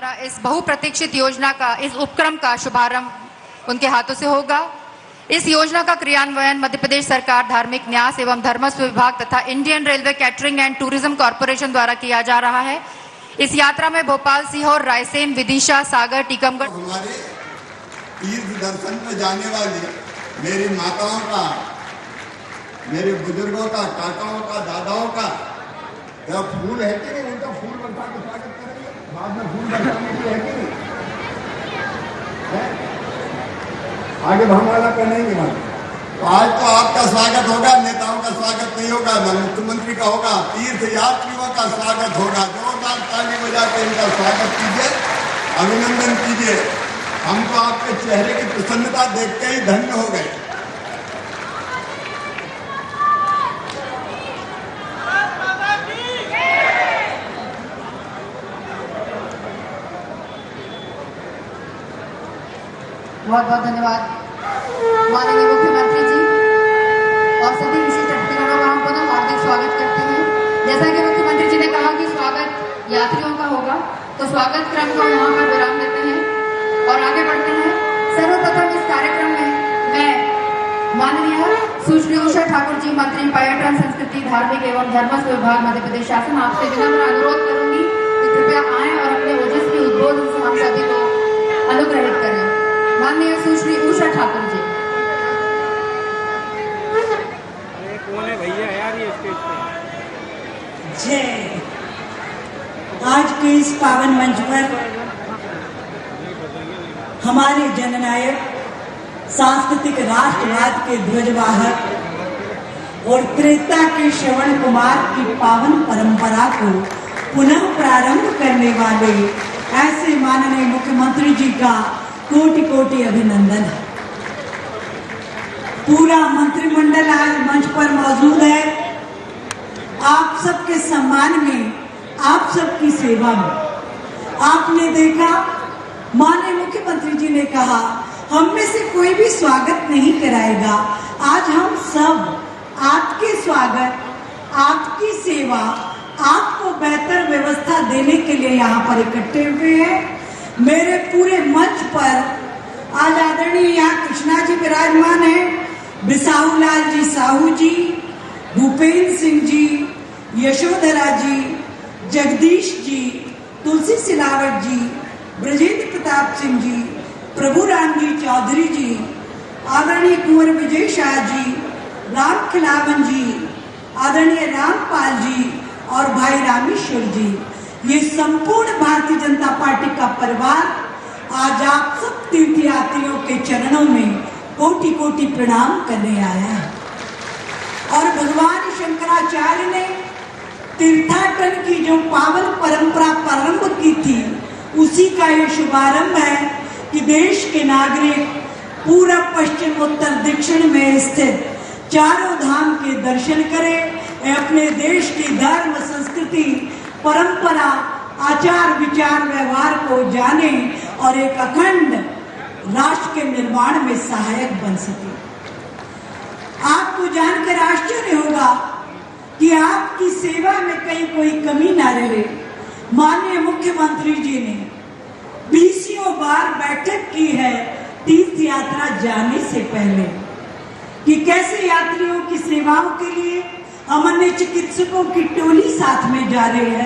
द्वारा इस बहुप्रतीक्षित योजना का, इस उपक्रम का शुभारंभ उनके हाथों से होगा। इस योजना का क्रियान्वयन मध्य प्रदेश सरकार धार्मिक न्यास एवं धर्मस्व विभाग तथा Indian railway catering and tourism corporation द्वारा किया जा रहा है। इस यात्रा में भोपाल, सीहोर, रायसेन, विदिशा, सागर, टीकमगढ़ हमारे तीर्थ दर्शन में जाने वाली मेरी माताओं का, मेरे बुजुर्गों का, काकाओं का, दादाओं का जब फूल है कि नहीं, उनका फूल बरसा के स्वागत करेंगे। बाद में फूल बरसाने की है कि नहीं, आगे भगवाना पहनेंगे बात। तो आज तो आपका स्वागत होगा, नेताओं का स्वागत नहीं होगा, न मुख्यमंत्री का होगा, तीर्थ यात्रियों का स्वागत होगा। जोरदार ताली बजा के इनका स्वागत कीजिए, अभिनंदन कीजिए। हम तो आपके चेहरे की प्रसन्नता देख के ही धन्य हो गए। बहुत बहुत धन्यवाद माननीय मुख्यमंत्री जी और सभी विशिष्ट अतिथिगणों का हम पुनः हार्दिक स्वागत करते हैं। जैसा कि मुख्यमंत्री जी ने कहा कि स्वागत यात्रियों का होगा, तो स्वागत क्रम को यहाँ पर विराम देते हैं और आगे बढ़ते हैं। सर्वप्रथम इस कार्यक्रम में मैं माननीय सुश्री उषा ठाकुर जी, मंत्री पर्यटन, संस्कृति, धार्मिक एवं धर्मस्व विभाग, मध्य प्रदेश शासन, आपसे विनम्र अनुरोध करूंगी कि कृपया आए और अपने ओजस्वी उद्बोधन से हम सभी को अनुग्रहित करें। माननीय सुश्री उषा ठाकुर जी। कौन है भैया यार ये स्टेज पे? जय। आज के इस पावन मंच पर हमारे जननायक, सांस्कृतिक राष्ट्रवाद के ध्वजवाहक और त्रेता के श्रवण कुमार की पावन परंपरा को पुनः प्रारंभ करने वाले ऐसे माननीय मुख्यमंत्री जी का कोटि कोटि अभिनंदन है। पूरा मंत्रिमंडल आज मंच पर मौजूद है। आप सबके सम्मान में, आप सबकी सेवा में। आपने देखा माननीय मुख्यमंत्री जी ने कहा हम में से कोई भी स्वागत नहीं कराएगा। आज हम सब आपके स्वागत, आपकी सेवा, आपको बेहतर व्यवस्था देने के लिए यहाँ पर इकट्ठे हुए हैं। मेरे पूरे मंच पर आज आदरणीय यहाँ कृष्णा जी विराजमान हैं, बिसाहू लाल जी साहू जी, भूपेंद्र सिंह जी, यशोधरा जी, जगदीश जी, तुलसी सिलावट जी, ब्रजेंद्र प्रताप सिंह जी, प्रभु राम जी चौधरी जी, आदरणीय कुंवर विजय शाह जी, राम खिलावन जी, आदरणीय रामपाल जी और भाई रामेश्वर जी। ये संपूर्ण भारतीय जनता पार्टी का परिवार आज आप सब तीर्थयात्रियों के चरणों में कोटि कोटि प्रणाम करने आया है। और भगवान शंकराचार्य ने तीर्थाटन की जो पावन परंपरा प्रारंभ की थी, उसी का ये शुभारंभ है कि देश के नागरिक पूरब, पश्चिम, उत्तर, दक्षिण में स्थित चारों धाम के दर्शन करें, अपने देश की धर्म, संस्कृति, परंपरा, आचार, विचार, व्यवहार को जाने और एक अखंड राष्ट्र के निर्माण में सहायक बन सके। आपको जानकर आश्चर्य होगा कि आपकी सेवा में कहीं कोई कमी ना रहे। माननीय मुख्यमंत्री जी ने 20 बार बैठक की है तीर्थ यात्रा जाने से पहले कि कैसे यात्रियों की सेवाओं के लिए हमारे चिकित्सकों की टोली साथ में जा रही है,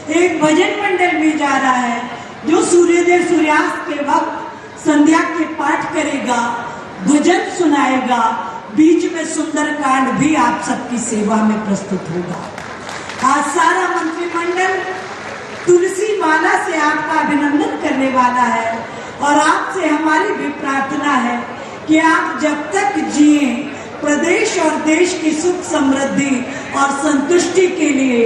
एक भजन मंडल भी जा रहा है जो सूर्योदय सूर्यास्त के वक्त संध्या के पाठ करेगा, भजन सुनाएगा, बीच में सुंदरकांड भी आप सबकी सेवा में प्रस्तुत होगा। आज सारा मंत्रिमंडल तुलसी माला से आपका अभिनंदन करने वाला है और आपसे हमारी भी प्रार्थना है कि आप जब तक जिए प्रदेश और देश की सुख, समृद्धि और संतुष्टि के लिए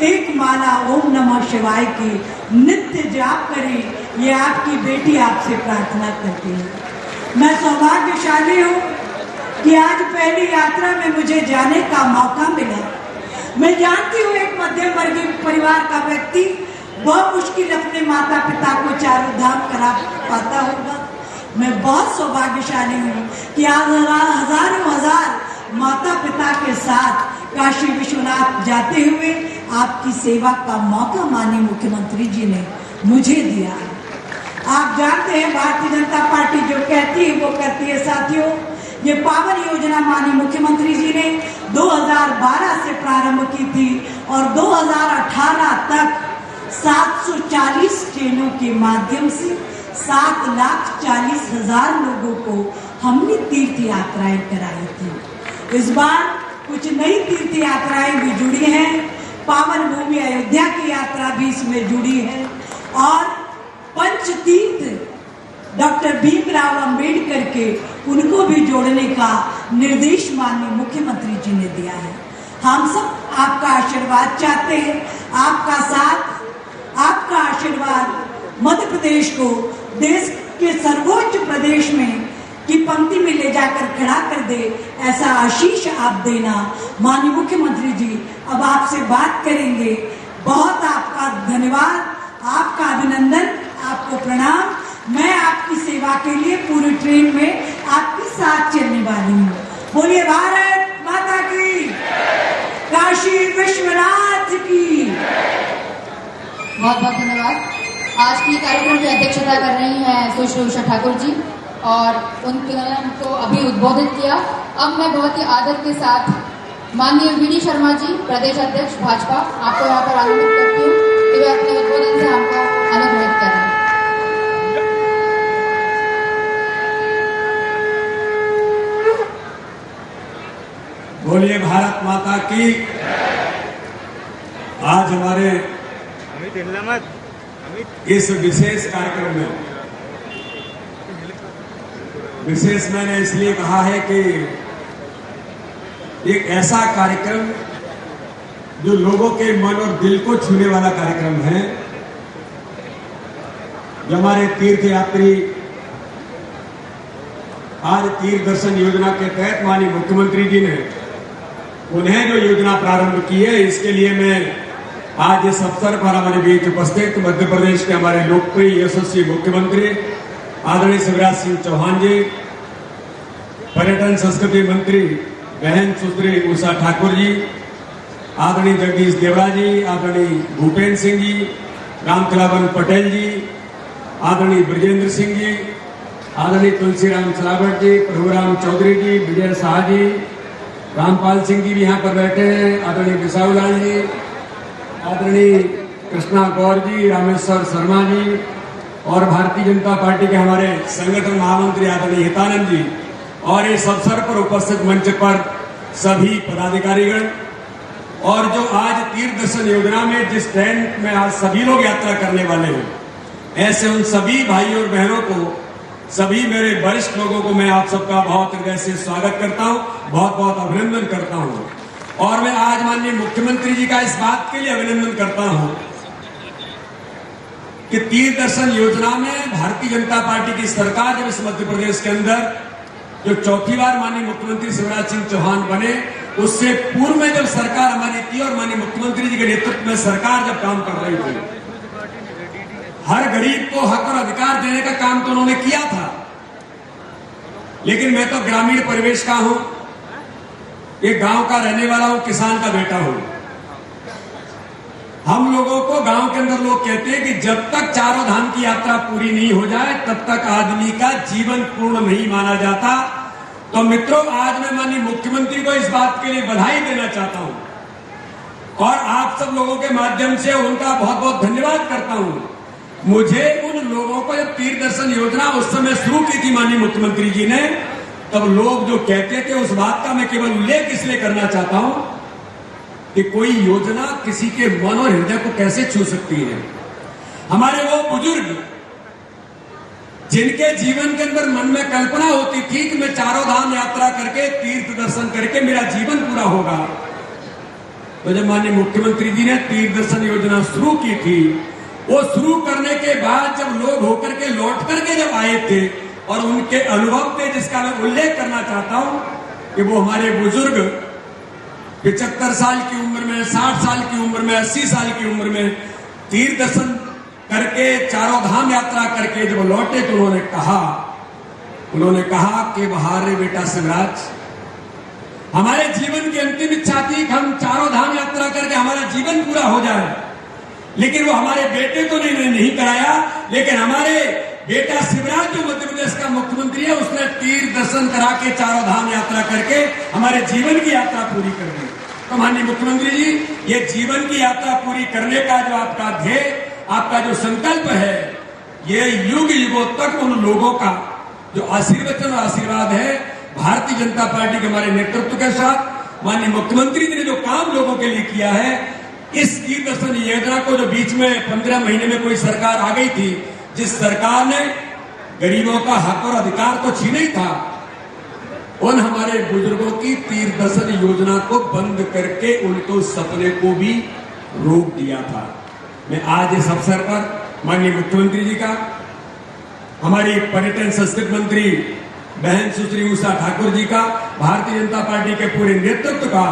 एक माला ओम नमः शिवाय की नित्य जाप करें। ये आपकी बेटी आपसे प्रार्थना करती है। मैं सौभाग्यशाली हूँ कि आज पहली यात्रा में मुझे जाने का मौका मिला। मैं जानती हूँ एक मध्यम वर्गीय परिवार का व्यक्ति बहुत मुश्किल अपने माता पिता को चारों धाम करा पाता होगा। मैं बहुत सौभाग्यशाली हूँ कि आज हजारों हजार माता पिता के साथ काशी विश्वनाथ जाते हुए आपकी सेवा का मौका माननीय मुख्यमंत्री जी ने मुझे दिया है। आप जानते हैं भारतीय जनता पार्टी जो कहती है वो करती है। साथियों, ये पावन योजना माननीय मुख्यमंत्री जी ने 2012 से प्रारंभ की थी और 2018 तक 740 ट्रेनों के माध्यम से 7,40,000 लोगों को हमने तीर्थ यात्राएं कराई थी। इस बार कुछ नई तीर्थ यात्राएं भी जुड़ी हैं। पावन भूमि अयोध्या की यात्रा भी इसमें जुड़ी है और पंच तीर्थ डॉक्टर भीमराव अंबेडकर के उनको भी जोड़ने का निर्देश माननीय मुख्यमंत्री जी ने दिया है। हम सब आपका आशीर्वाद चाहते हैं, आपका साथ, आपका आशीर्वाद मध्य प्रदेश को देश के सर्वोच्च प्रदेश में की पंक्ति में ले जाकर खड़ा कर दे, ऐसा आशीष आप देना। माननीय मुख्यमंत्री जी अब आपसे बात करेंगे। बहुत आपका धन्यवाद, आपका अभिनंदन, आपको प्रणाम। मैं आपकी सेवा के लिए पूरी ट्रेन में आपके साथ चलने वाली हूँ। बोलिए भारत माता की, काशी विश्वनाथ की। बहुत बहुत धन्यवाद। आज की कार्यक्रम की अध्यक्षता कर रही हैं सुश्री उषा ठाकुर जी और उनको अभी उद्बोधित किया। अब मैं बहुत ही आदर के साथ माननीय वीडी शर्मा जी, प्रदेश अध्यक्ष भाजपा, आपको यहाँ पर आमंत्रित करती हूँ कि वे अपने उद्बोधन से हमको अनुग्रहित करें। बोलिए भारत माता की। आज हमारे इस विशेष कार्यक्रम में, विशेष मैंने इसलिए कहा है कि एक ऐसा कार्यक्रम जो लोगों के मन और दिल को छूने वाला कार्यक्रम है। जो हमारे तीर्थ यात्री आज तीर्थ दर्शन योजना के तहत माननीय मुख्यमंत्री जी ने उन्हें जो योजना प्रारंभ की है, इसके लिए मैं आज इस अवसर पर हमारे बीच उपस्थित मध्य प्रदेश के हमारे लोकप्रिय यशस्वी मुख्यमंत्री आदरणीय शिवराज सिंह चौहान जी, पर्यटन संस्कृति मंत्री बहन सुश्री उषा ठाकुर जी, आदरणीय जगदीश देवड़ा जी, आदरणीय भूपेन्द्र सिंह जी, रामखिलावन पटेल जी, आदरणीय ब्रजेंद्र सिंह जी, आदरणीय तुलसीराम सिलावट जी, प्रभुराम चौधरी जी, विजय शाह जी, रामपाल सिंह जी भी यहाँ पर बैठे हैं, आदरणीय विशाउलाल जी, आदरणीय कृष्णा गौर जी, रामेश्वर शर्मा जी और भारतीय जनता पार्टी के हमारे संगठन महामंत्री आदरणीय हितानंद जी और इस अवसर पर उपस्थित मंच पर सभी पदाधिकारीगण और जो आज तीर्थ दर्शन योजना में जिस ट्रेन में आज सभी लोग यात्रा करने वाले हैं, ऐसे उन सभी भाइयों और बहनों को, सभी मेरे वरिष्ठ लोगों को मैं आप सबका बहुत हृदय से स्वागत करता हूं, बहुत बहुत अभिनंदन करता हूं। और मैं आज माननीय मुख्यमंत्री जी का इस बात के लिए अभिनंदन करता हूं कि तीर्थ दर्शन योजना में भारतीय जनता पार्टी की सरकार जब इस मध्य प्रदेश के अंदर जो चौथी बार माननीय मुख्यमंत्री शिवराज सिंह चौहान बने, उससे पूर्व में जब सरकार हमारी थी और माननीय मुख्यमंत्री जी के नेतृत्व में सरकार जब काम कर रही थी, हर गरीब को हक और अधिकार देने का काम तो उन्होंने किया था। लेकिन मैं तो ग्रामीण परिवेश का हूं, एक गांव का रहने वाला हूं, किसान का बेटा हूं। हम लोगों को गांव के अंदर लोग कहते हैं कि जब तक चारों धाम की यात्रा पूरी नहीं हो जाए तब तक आदमी का जीवन पूर्ण नहीं माना जाता। तो मित्रों, आज मैं माननीय मुख्यमंत्री को इस बात के लिए बधाई देना चाहता हूं और आप सब लोगों के माध्यम से उनका बहुत बहुत धन्यवाद करता हूं। मुझे उन लोगों को जब तीर्थ दर्शन योजना उस समय शुरू की थी माननीय मुख्यमंत्री जी ने, तब लोग जो कहते थे उस बात का मैं केवल उल्लेख इसलिए करना चाहता हूं कि कोई योजना किसी के मन और हृदय को कैसे छू सकती है। हमारे वो बुजुर्ग जिनके जीवन के अंदर मन में कल्पना होती थी कि मैं चारों धाम यात्रा करके तीर्थ दर्शन करके मेरा जीवन पूरा होगा, तो जब माननीय मुख्यमंत्री जी ने तीर्थ दर्शन योजना शुरू की थी, वो शुरू करने के बाद जब लोग होकर के लौट करके जब आए थे और उनके अनुभव थे, जिसका मैं उल्लेख करना चाहता हूं कि वो हमारे बुजुर्ग 75 साल की उम्र में, 60 साल की उम्र में, 80 साल की उम्र में तीर्थ दर्शन करके चारों धाम यात्रा करके जब लौटे तो उन्होंने कहा कि बाहर रे बेटा शिवराज, हमारे जीवन की अंतिम इच्छा थी कि हम चारों धाम यात्रा करके हमारा जीवन पूरा हो जाए, लेकिन वो हमारे बेटे को नहीं कराया। लेकिन हमारे बेटा शिवराज जो मध्य प्रदेश का मुख्यमंत्री है, उसने तीर्थ दर्शन करा के चारों धाम यात्रा करके हमारे जीवन की यात्रा पूरी कर दी। तो माननीय मुख्यमंत्री जी, ये जीवन की यात्रा पूरी करने का जो आपका ध्येय, आपका जो संकल्प है, ये युग युगों तक उन लोगों का जो आशीर्वचन और आशीर्वाद है भारतीय जनता पार्टी के हमारे नेतृत्व के साथ, माननीय मुख्यमंत्री जी ने जो काम लोगों के लिए किया है, इस तीर्थ दर्शन योजना को जो बीच में 15 महीने में कोई सरकार आ गई थी, जिस सरकार ने गरीबों का हक और अधिकार तो छीना ही था, उन हमारे बुजुर्गों की तीर्थ दर्शन योजना को बंद करके उनके सपने को भी रोक दिया था। मैं आज इस अवसर पर माननीय मुख्यमंत्री जी का, हमारी पर्यटन संस्कृति मंत्री बहन सुश्री उषा ठाकुर जी का, भारतीय जनता पार्टी के पूरे नेतृत्व का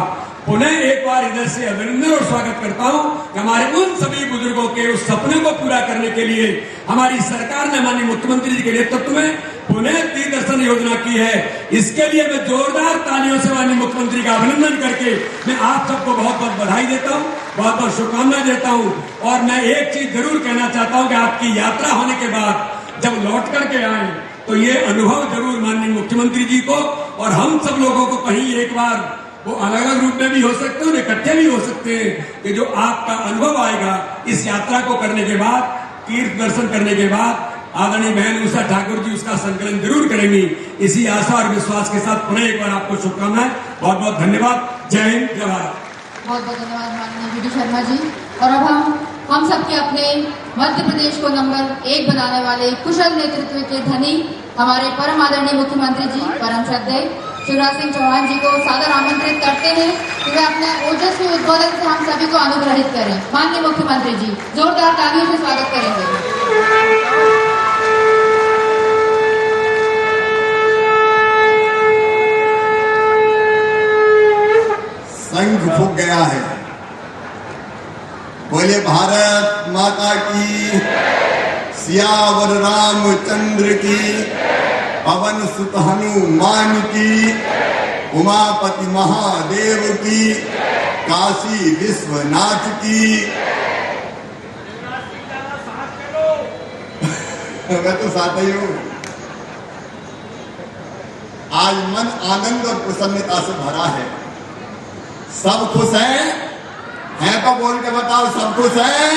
पुनः एक बार इधर से अभिनंदन और स्वागत करता हूं कि हमारे उन सभी बुजुर्गों के उस सपने को पूरा करने के लिए हमारी सरकार ने माननीय मुख्यमंत्री जी के नेतृत्व में पुनः तीर्थ दर्शन योजना की है। इसके लिए मैं जोरदार तालियों से माननीय मुख्यमंत्री का अभिनंदन करके मैं आप सबको बहुत बहुत बधाई देता हूं, बहुत बहुत शुभकामनाएं देता हूं। और मैं एक चीज जरूर कहना चाहता हूं कि आपकी यात्रा होने के बाद जब लौट करके आए तो ये अनुभव जरूर माननीय मुख्यमंत्री जी को और हम सब लोगों को कहीं एक बार, वो अलग अलग रूप में भी हो सकते हैं, इकट्ठे भी हो सकते हैं, कि जो आपका अनुभव आएगा इस यात्रा को करने के बाद, तीर्थ दर्शन करने के बाद, आदरणीय बहन उषा ठाकुर जी उसका संकलन जरूर करेंगी। इसी आशा और विश्वास के साथ पुनः एक बार आपको शुभकामनाएं, बहुत बहुत धन्यवाद। जय हिंद, जय भारत। बहुत बहुत धन्यवाद माननीय वी डी शर्मा जी। और अब हम सबके अपने मध्य प्रदेश को नंबर 1 बनाने वाले कुशल नेतृत्व के धनी हमारे परम आदरणीय मुख्यमंत्री जी, परम श्रद्धेय शिवराज सिंह चौहान जी को सादर आमंत्रित करते हैं कि वे अपने ओजस्वी उद्बोधन से हम सभी को अनुग्रहित करें। माननीय मुख्यमंत्री जी जोरदार तालियों से स्वागत करेंगे। संघ फूंक गया है। बोले भारत माता की, सियावर रामचंद्र की, पवन सुत हनुमान की, उमापति महादेव की, काशी विश्वनाथ की। मैं तो साथ ही हूं। आज मन आनंद और प्रसन्नता से भरा है। सब खुश हैं तो बोल के बताओ, सब खुश हैं?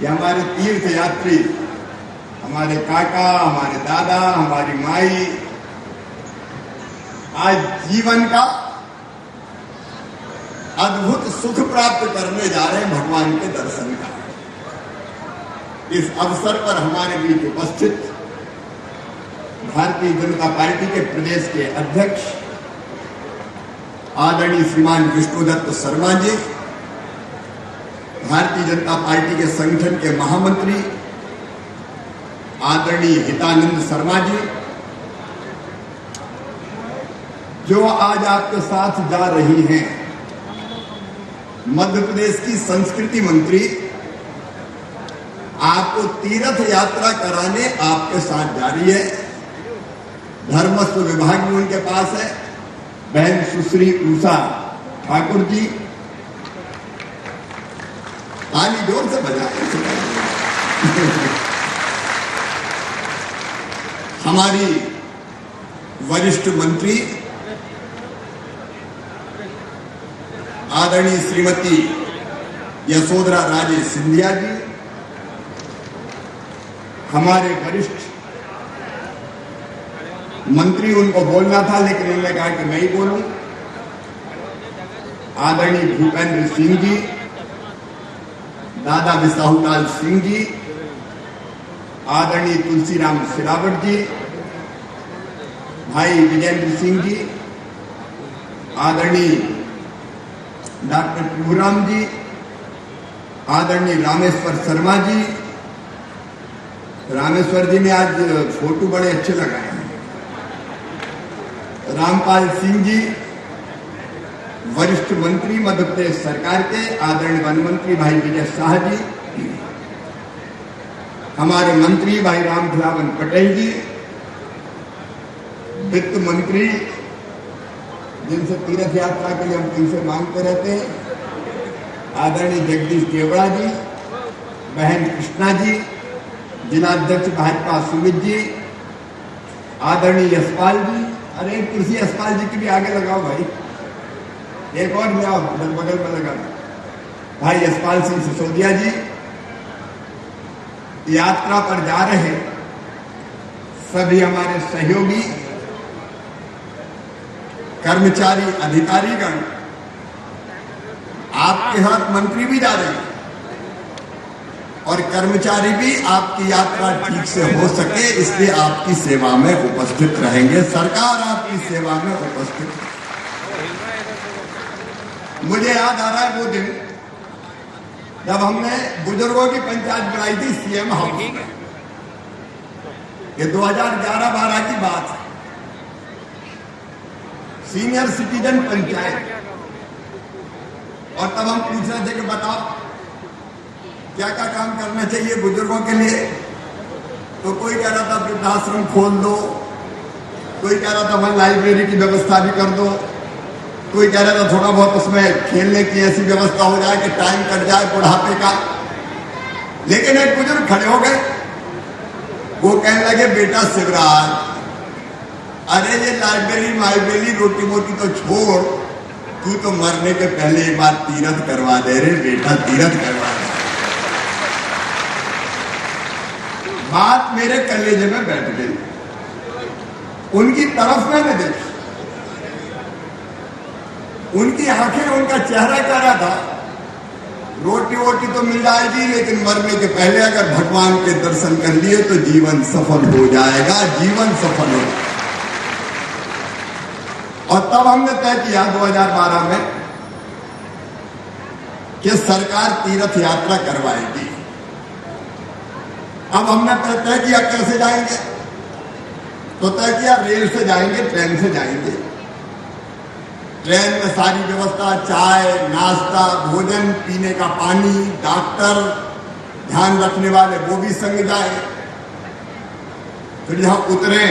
ये हमारे तीर्थ यात्री, हमारे काका, हमारे दादा, हमारी माई आज जीवन का अद्भुत सुख प्राप्त करने जा रहे हैं भगवान के दर्शन का। इस अवसर पर हमारे बीच उपस्थित भारतीय जनता पार्टी के प्रदेश के अध्यक्ष आदरणीय श्रीमान विष्णुदत्त शर्मा जी, भारतीय जनता पार्टी के संगठन के महामंत्री आदरणीय हितानंद शर्मा जी, जो आज आपके साथ जा रही हैं, मध्य प्रदेश की संस्कृति मंत्री आपको तीर्थ यात्रा कराने आपके साथ जा रही है। धर्मस्व विभाग भी उनके पास है, बहन सुश्री उषा ठाकुर जी। ताली जोर से बजाएं। हमारी वरिष्ठ मंत्री आदरणीय श्रीमती यशोधरा राजे सिंधिया जी, हमारे वरिष्ठ मंत्री, उनको बोलना था लेकिन उन्होंने कहा कि मैं ही बोलूं, आदरणीय भूपेंद्र सिंह जी, दादा बिसाहूलाल सिंह जी, आदरणीय तुलसीराम सिलावट जी, भाई विजेंद्र सिंह जी, आदरणीय डॉक्टर प्रभुराम जी, आदरणीय रामेश्वर शर्मा जी। रामेश्वर जी ने आज फोटो बड़े अच्छे लगाए हैं। रामपाल सिंह जी, वरिष्ठ मंत्री मध्य प्रदेश सरकार के, आदरणीय वन मंत्री भाई विजय शाह जी, हमारे मंत्री भाई रामखिलावन पटेल जी, वित्त मंत्री जिनसे तीर्थ यात्रा के लिए हम इनसे मांगते रहते हैं, आदरणीय जगदीश देवड़ा जी, बहन कृष्णा जी, जिलाध्यक्ष भाजपा सुमित जी, आदरणीय यशपाल जी, अरे एक कुर्सी यशपाल जी की भी आगे लगाओ भाई, एक और ले आओ बगल में लगा, भाई यशपाल सिंह सिसोदिया जी, यात्रा पर जा रहे सभी हमारे सहयोगी, कर्मचारी, अधिकारीगण, आपके साथ मंत्री भी जा रहे हैं और कर्मचारी भी आपकी यात्रा ठीक से हो सके इसलिए आपकी सेवा में उपस्थित रहेंगे। सरकार आपकी सेवा में उपस्थित है। मुझे याद आ रहा है वो दिन जब हमने बुजुर्गों की पंचायत बनाई थी सीएम हाउस में। ये 2011-12 की बात है। सीनियर सिटीजन पंचायत, और तब हम पूछ रहे थे कि बताओ क्या क्या काम करना चाहिए बुजुर्गों के लिए। तो कोई कह रहा था वृद्धाश्रम खोल दो, कोई कह रहा था वहां लाइब्रेरी की व्यवस्था भी कर दो, कोई कह रहा था थोड़ा बहुत उसमें खेलने की ऐसी व्यवस्था हो जाए कि टाइम कट जाए बुढ़ापे का। लेकिन एक बुजुर्ग खड़े हो गए, वो कहने लगे बेटा शिवराज, अरे ये लाइब्रेरी रोटी मोटी तो छोड़, तू तो मरने के पहले एक बार तीरथ करवा दे रे बेटा, तीरथ करवा दे। बात मेरे कलेजे में बैठ गई। उनकी तरफ मैंने देखी, उनकी आंखें, उनका चेहरा कह रहा था रोटी वोटी तो मिल जाएगी लेकिन मरने के पहले अगर भगवान के दर्शन कर लिए तो जीवन सफल हो जाएगा, जीवन सफल हो जाएगा। और तब हमने तय किया 2012 में कि सरकार तीर्थ यात्रा करवाएगी। अब हमने तय किया कैसे जाएंगे, तो तय किया रेल से जाएंगे, ट्रेन से जाएंगे। ट्रेन में सारी व्यवस्था, चाय, नाश्ता, भोजन, पीने का पानी, डॉक्टर, ध्यान रखने वाले वो भी संग जाए। फिर जहां उतरे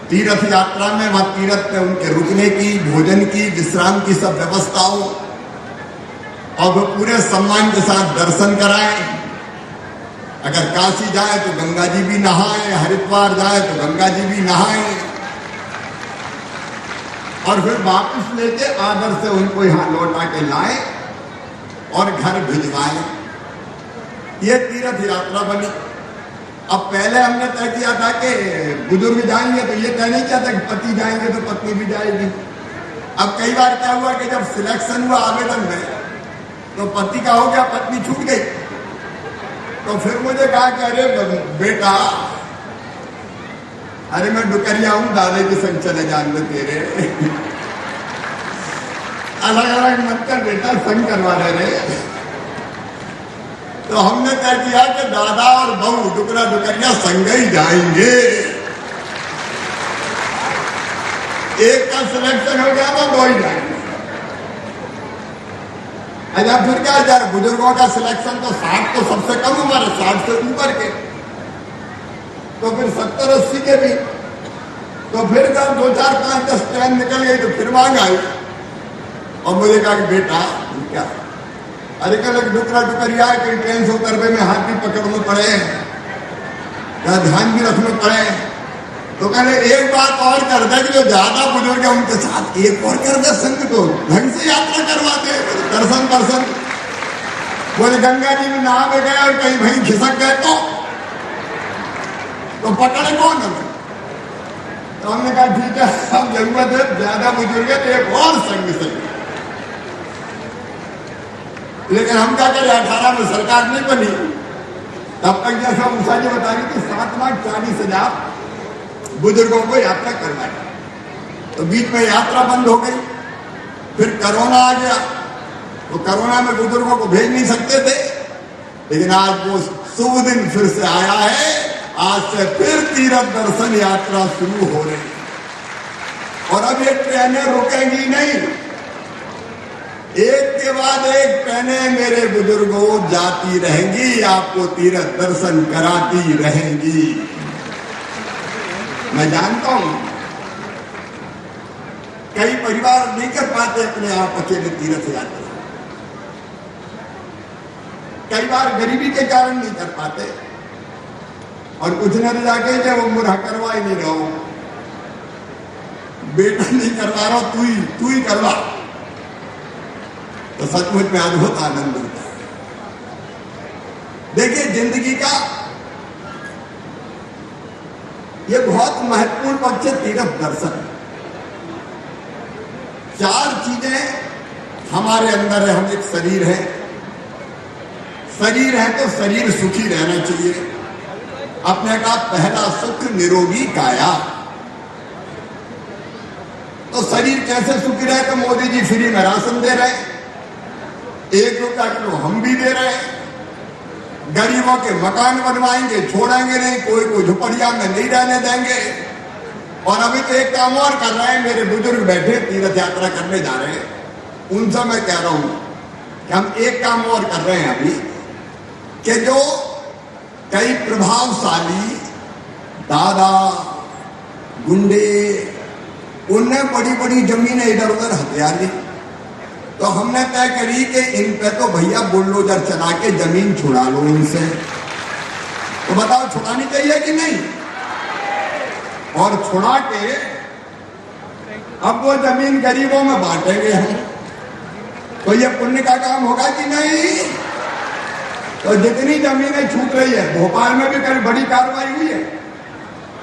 तीर्थ यात्रा में, वहां तीर्थ में उनके रुकने की, भोजन की, विश्राम की सब व्यवस्था हो और वो पूरे सम्मान के साथ दर्शन कराएं। अगर काशी जाए तो गंगा जी भी नहाए, हरिद्वार जाए तो गंगा जी भी नहाए और फिर वापस लेके आदर से उनको यहां लौटा के लाए और घर भिजवाए। ये तीर्थ यात्रा बनी। अब पहले हमने तय किया था कि बुजुर्ग जाएंगे तो ये तय नहीं किया था कि पति जाएंगे तो पत्नी भी जाएगी। अब कई बार क्या हुआ कि जब सिलेक्शन हुआ आवेदन में तो पति का हो गया, पत्नी छूट गई। तो फिर मुझे कहा कि अरे बेटा, अरे मैं डुकरिया हूं, दादे की संग चले जान तेरे अलग अलग मत कर बेटा, संग करवा रहे। तो हमने तय किया कि दादा और बहू डुकरा डुकरिया संग ही जाएंगे। एक का सिलेक्शन हो गया तो दो ही जाएंगे। अच्छा फिर क्या यार, बुजुर्गों का सिलेक्शन तो 60 तो सबसे कम उम्र है, 60 से ऊपर के, तो फिर 70-80 के भी। तो फिर जब 2, 4, 5, 10 ट्रेन निकल गई तो फिर मांग आई और मुझे कहा कि बेटा क्या, अरे कल एक डुकरा डुकरिया है, कहीं ट्रेन से उतरने में हाथ भी पकड़ने पड़े या ध्यान भी रखने पड़े। तो कहले एक बात और कर दे कि जो ज्यादा बुजुर्ग है उनके साथ एक और कर दे संग, तो ढंग से यात्रा करवाते दर्शन। बोले गंगा जी में नहा में गए और कहीं भाई खिसक गए तो पकड़े कौन हमें। तो हमने कहा ठीक है, अब जरूरत है ज्यादा बुजुर्ग है तो एक और संग। लेकिन हम क्या करें, 18 में सरकार नहीं बनी, तब तक जैसा उषा जी बता रही थी 7,40,000 बुजुर्गों को यात्रा करवाई। तो बीच में यात्रा बंद हो गई, फिर कोरोना आ गया, तो कोरोना में बुजुर्गों को भेज नहीं सकते थे। लेकिन आज वो शुभ दिन फिर से आया है, आज से फिर तीर्थ दर्शन यात्रा शुरू हो रही और अब ये ट्रेनें रुकेंगी नहीं, एक के बाद एक ट्रेनें मेरे बुजुर्गों जाती रहेंगी, आपको तीर्थ दर्शन कराती रहेंगी। मैं जानता हूं कई परिवार नहीं कर पाते अपने आप अकेले तीर्थ यात्रा, कई बार गरीबी के कारण नहीं कर पाते, और कुछ न जाके जब वो मुरा करवा ही नहीं रहो, बेटा नहीं करवा रहा, तू ही करवा, तो सचमुच में अद्भुत आनंद होता है। देखिए, जिंदगी का ये बहुत महत्वपूर्ण पक्ष है तीर्थ दर्शन। 4 चीजें हमारे अंदर है। हम एक शरीर है, शरीर है तो शरीर सुखी रहना चाहिए। अपने का पहला सुख निरोगी काया। तो शरीर कैसे सुखी रहे? तो मोदी जी फ्री में राशन दे रहे, 1 रुपया किलो हम भी दे रहे हैं। गरीबों के मकान बनवाएंगे, छोड़ेंगे नहीं, कोई को झुपड़िया में नहीं रहने देंगे। और अभी तो एक काम और कर रहे हैं, मेरे बुजुर्ग बैठे तीर्थ यात्रा करने जा रहे हैं, उनसे मैं कह रहा हूं कि हम एक काम और कर रहे हैं अभी, कि जो कई प्रभावशाली दादा गुंडे, उनने बड़ी बड़ी जमीनें इधर उधर हथिया ली, तो हमने तय करी कि इन पे तो भैया बुलडोजर चला के जमीन छुड़ा लो उनसे। तो बताओ, छुड़ानी चाहिए कि नहीं? और छुड़ा के अब वो जमीन गरीबों में बांटेंगे हम, तो ये पुण्य का काम होगा कि नहीं? तो जितनी जमीनें छूट रही है, भोपाल में भी कल बड़ी कार्रवाई हुई है,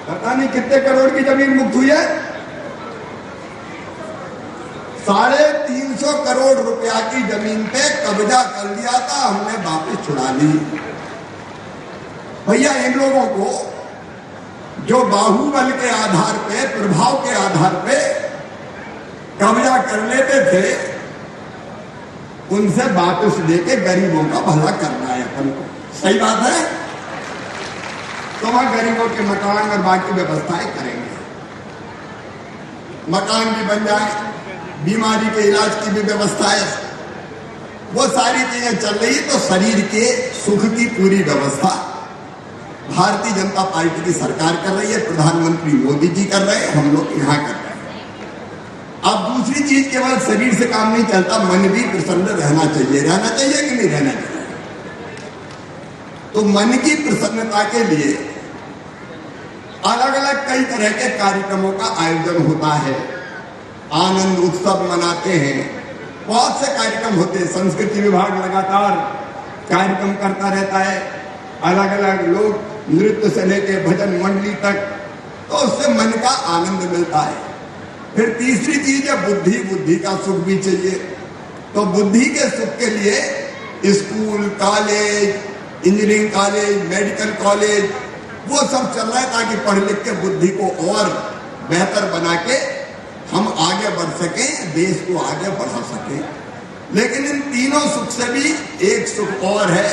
पता नहीं कितने करोड़ की जमीन मुक्त हुई है, 350 करोड़ रुपया की जमीन पे कब्जा कर लिया था, हमने वापस छुड़ा ली। भैया, इन लोगों को जो बाहुबल के आधार पे, प्रभाव के आधार पे कब्जा कर लेते थे, उनसे वापस लेके गरीबों का भला करना है अपन को। सही बात है? तो वहां गरीबों के मकान और बाकी व्यवस्थाएं करेंगे, मकान भी बन जाए, बीमारी के इलाज की भी व्यवस्था है, वो सारी चीजें चल रही। तो शरीर के सुख की पूरी व्यवस्था भारतीय जनता पार्टी की सरकार कर रही है, प्रधानमंत्री मोदी जी कर रहे हैं, हम लोग यहाँ कर रहे हैं। अब दूसरी चीज, केवल शरीर से काम नहीं चलता, मन भी प्रसन्न रहना चाहिए। रहना चाहिए कि नहीं रहना चाहिए? तो मन की प्रसन्नता के लिए अलग अलग कई तरह के कार्यक्रमों का आयोजन होता है, आनंद उत्सव मनाते हैं, बहुत से कार्यक्रम होते हैं। संस्कृति विभाग लगातार कार्यक्रम करता रहता है, अलग अलग लोग नृत्य से लेके भजन मंडली तक, तो उससे मन का आनंद मिलता है। फिर तीसरी चीज है बुद्धि, बुद्धि का सुख भी चाहिए। तो बुद्धि के सुख के लिए school, college, engineering college, medical college, वो सब चल रहा है, ताकि पढ़ लिख के बुद्धि को और बेहतर बना के हम आगे बढ़ सकें, देश को आगे बढ़ा सकें। लेकिन इन तीनों सुख से भी एक सुख और है,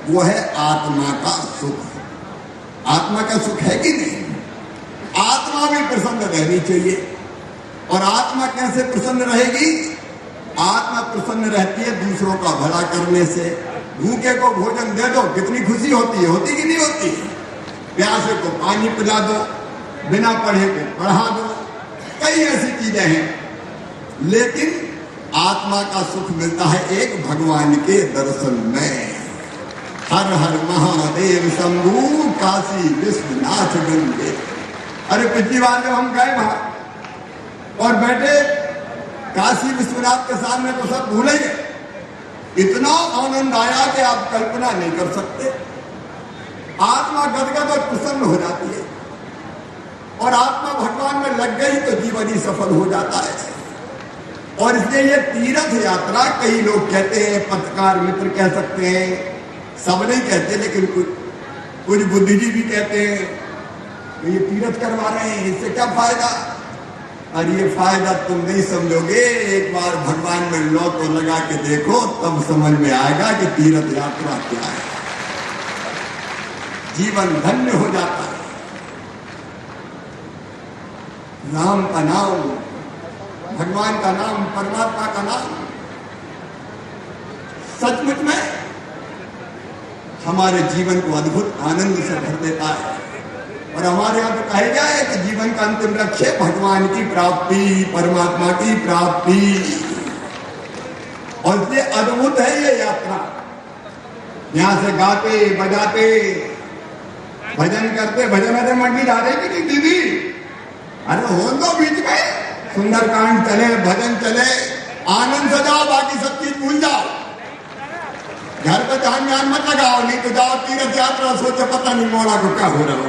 वो है आत्मा का सुख। आत्मा का सुख है कि नहीं? आत्मा भी प्रसन्न रहनी चाहिए। और आत्मा कैसे प्रसन्न रहेगी? आत्मा प्रसन्न रहती है दूसरों का भला करने से। भूखे को भोजन दे दो, कितनी खुशी होती है, होती कि नहीं होती? प्यासे को पानी पिला दो, बिना पढ़े को पढ़ा दो, कई ऐसी चीजें हैं। लेकिन आत्मा का सुख मिलता है एक भगवान के दर्शन में। हर हर महादेव शंभू काशी विश्वनाथ गंगे। अरे पिछली बार जब हम गए वहां और बैठे काशी विश्वनाथ के सामने, तो सब भूल गए। इतना आनंद आया कि आप कल्पना नहीं कर सकते। आत्मा गदगद और प्रसन्न हो जाती है, और आत्मा भगवान में लग गई तो जीवन ही सफल हो जाता है। और इसलिए ये तीर्थ यात्रा, कई लोग कहते हैं, पत्रकार मित्र कह सकते हैं, सब नहीं कहते, लेकिन कुछ बुद्धिजीवी कहते हैं तो ये तीर्थ करवा रहे हैं, इससे क्या फायदा? और ये फायदा तुम नहीं समझोगे, एक बार भगवान में लौ तो लगा के देखो, तब समझ में आएगा कि तीर्थ यात्रा क्या है। जीवन धन्य हो जाता है। राम का नाम, भगवान का नाम, परमात्मा का नाम सचमुच में हमारे जीवन को अद्भुत आनंद से भर देता है। और हमारे यहाँ तो कहा गया है कि जीवन का अंतिम लक्ष्य भगवान की प्राप्ति, परमात्मा की प्राप्ति। और इसलिए अद्भुत है ये यात्रा। यहाँ से गाते बजाते भजन करते, भजन अरे मंडी जा रही कि नहीं दीदी? अरे हो दो बीच में, सुंदरकांड चले, भजन चले, आनंद से जाओ, बाकी सब चीज भूल जाओ। घर पे ध्यान मत लगाओ, नहीं तो जाओ तीर्थ यात्रा, सोचे पता नहीं मोड़ा को क्या हो रहा हो,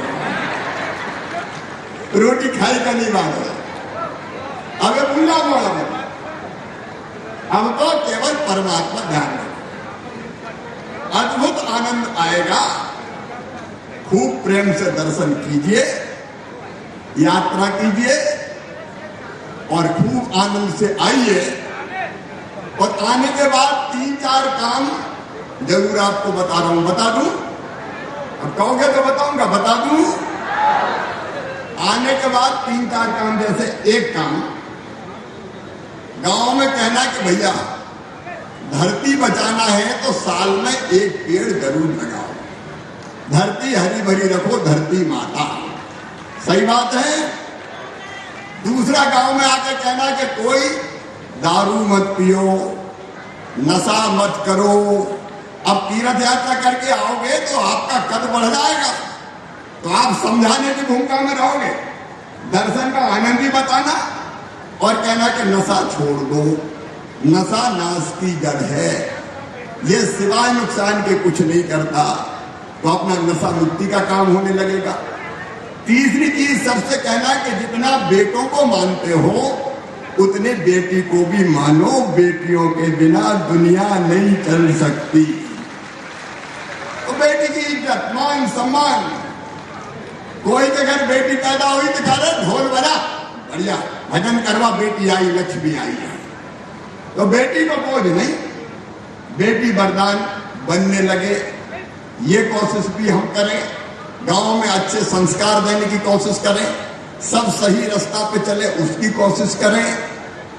रोटी खाई का नहीं बात है। अब भूला मोड़ा में, अब तो केवल परमात्मा ध्यान रखो, अद्भुत आनंद आएगा। खूब प्रेम से दर्शन कीजिए, यात्रा कीजिए और खूब आनंद से आइए। और आने के बाद 3-4 काम जरूर आपको बता रहा हूं, बता दूं? अब कहोगे तो बताऊंगा, बता दूं? आने के बाद 3-4 काम, जैसे एक काम गांव में कहना कि भैया धरती बचाना है तो साल में एक पेड़ जरूर लगाओ, धरती हरी भरी रखो, धरती माता। सही बात है। दूसरा गांव में आके कहना कि कोई दारू मत पियो, नशा मत करो। अब तीर्थ यात्रा करके आओगे तो आपका कद बढ़ जाएगा, तो आप समझाने की भूमिका में रहोगे, दर्शन का आनंद ही बताना और कहना कि नशा छोड़ दो, नशा नाश की जड़ है, ये सिवाय नुकसान के कुछ नहीं करता, तो अपना नशा मुक्ति का काम होने लगेगा। तीसरी चीज सबसे कहना कि जितना बेटों को मानते हो उतने बेटी को भी मानो, बेटियों के बिना दुनिया नहीं चल सकती। तो बेटी की इज्जत, मान, सम्मान। कोई के घर बेटी पैदा हुई तो कह रहे ढोल बजा, बढ़िया भजन करवा, बेटी आई, लक्ष्मी आई है। तो बेटी को बोझ नहीं, बेटी वरदान बनने लगे, ये कोशिश भी हम करें। गांव में अच्छे संस्कार देने की कोशिश करें, सब सही रास्ता पे चले उसकी कोशिश करें।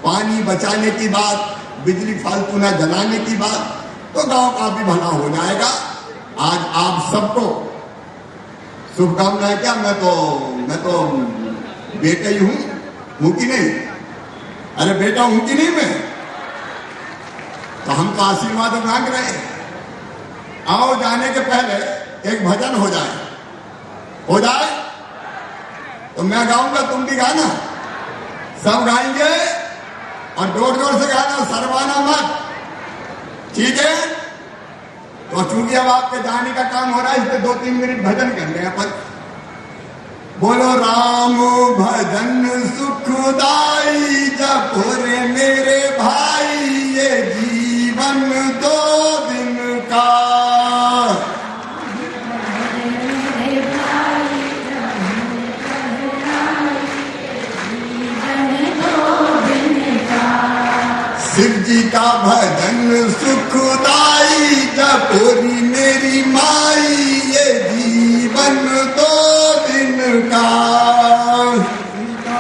पानी बचाने की बात, बिजली फालतू ना जलाने की बात, तो गांव का भी भला हो जाएगा। आज आप सबको शुभकामनाएं। क्या मैं तो बेटा ही हूं कि नहीं? अरे बेटा हूं कि नहीं मैं? तो हम तो आशीर्वाद मांग रहे हैं। आओ जाने के पहले एक भजन हो जाए तो मैं गाऊंगा, तुम भी गाना, सब गाएंगे और जोर जोर से गाना, शर्माना मत, ठीक है? तो चूंकि अब आपके जाने का काम हो रहा है, इसलिए 2-3 मिनट भजन कर ले अपन। बोलो राम भजन सुखदाई, जपो रे मेरे भाई, ये जीवन 2 दिन का। शिव जी का भजन सुखदाई, जपोरी मेरी माई, ये जीवन 2 दिन का।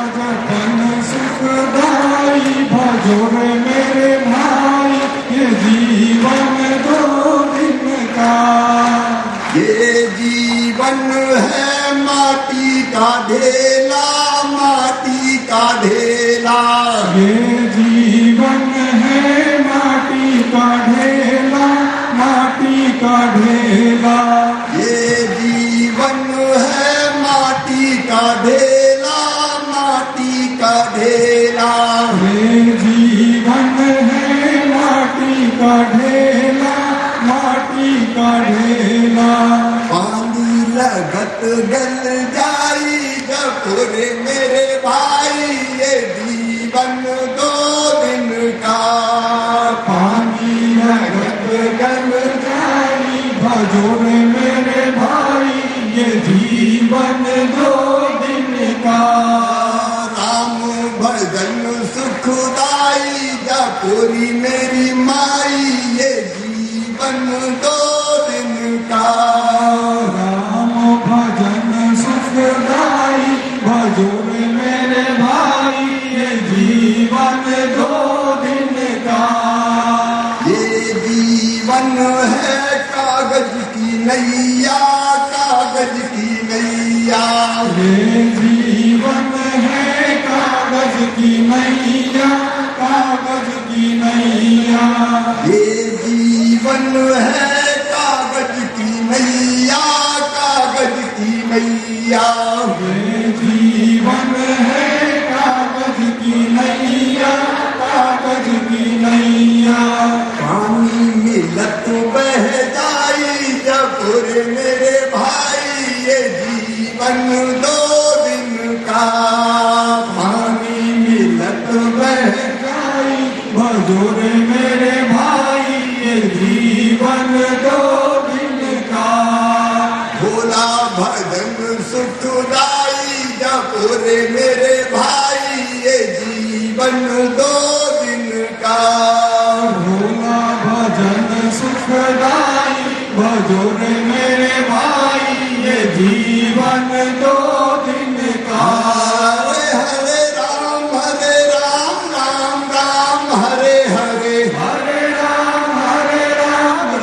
भजन सुखदाई, भजो रे मेरे भाई, ये जीवन 2 दिन का। ये जीवन है माटी का ढेला, माटी का ढेला। ये जीवन है माटी का ढेला, माटी का ढेला। ये जीवन है माटी का ढेला, माटी का ढेला। ये जीवन है माटी का ढेला, माटी का ढेला। पानी लगत गल जाई, जपुरे मेरे भाई, ये जीवन 2 दिन का। पानी लगत गल जाई, भजो रे मेरे भाई, ये जीवन 2 दिन का। राम भजन सुखदाई, जपुरी मेरी माई, ये जीवन 2 दिन का। राम भजन सुखदाई, भजो रे मेरे भाई, ये जीवन 2 दिन का। ये जीवन है कागज की नैया, कागज की नैया। ये जीवन है कागज की नैया, कागज की नैया। ये जीवन है कागज नैया, ये जीवन है कागज की नैया, कागज की नैया। पानी मिलत बह जाई जब रे मेरे भाई, ये जीवन 2 दिन का। पानी मिलत बह जाई भजोरे मेरे भाई, ये जीवन 2 दिन का। भोला भजन सुखदाई जब रे मेरे भाई, ये जीवन 2 दिन का। भोला भजन सुखदाई भजोरे मेरे भाई, ये जीवन 2 दिन का। हरे राम राम राम हरे हरे, हरे राम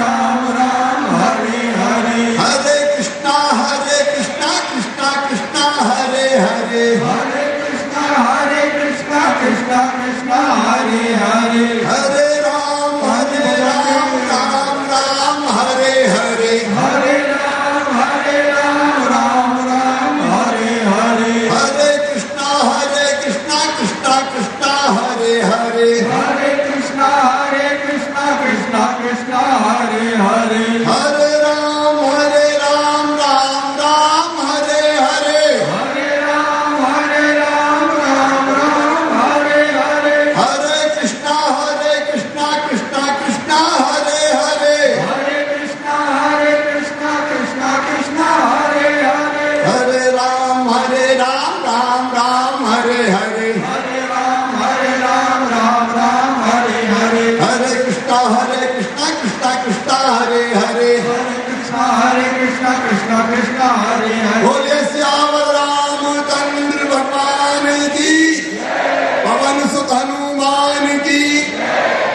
राम राम हरे हरे। हरे कृष्णा कृष्णा कृष्णा हरे हरे। हरे कृष्णा कृष्णा कृष्णा हरे हरे। हरे राम राम राम हरे हरे। हरे राम राम राम हरे हरे। हरे कृष्णा कृष्णा कृष्णा हरे हरे। हरे कृष्णा कृष्णा कृष्णा हरे हरे। हरे राम राम राम हरे हरे। हरे राम राम हरे हरे। हरे कृष्णा कृष्णा कृष्णा हरे हरे। हरे कृष्णा कृष्णा कृष्णा हरे हरे। हरे राम राम हरे हरे। हरे राम राम हरे हरे। हरे कृष्णा कृष्णा कृष्णा हरे हरे। हरे कृष्णा कृष्णा हरे हरे। बोले श्यावर रामचंद्र भगवान की, पवन सुत हनुमान की,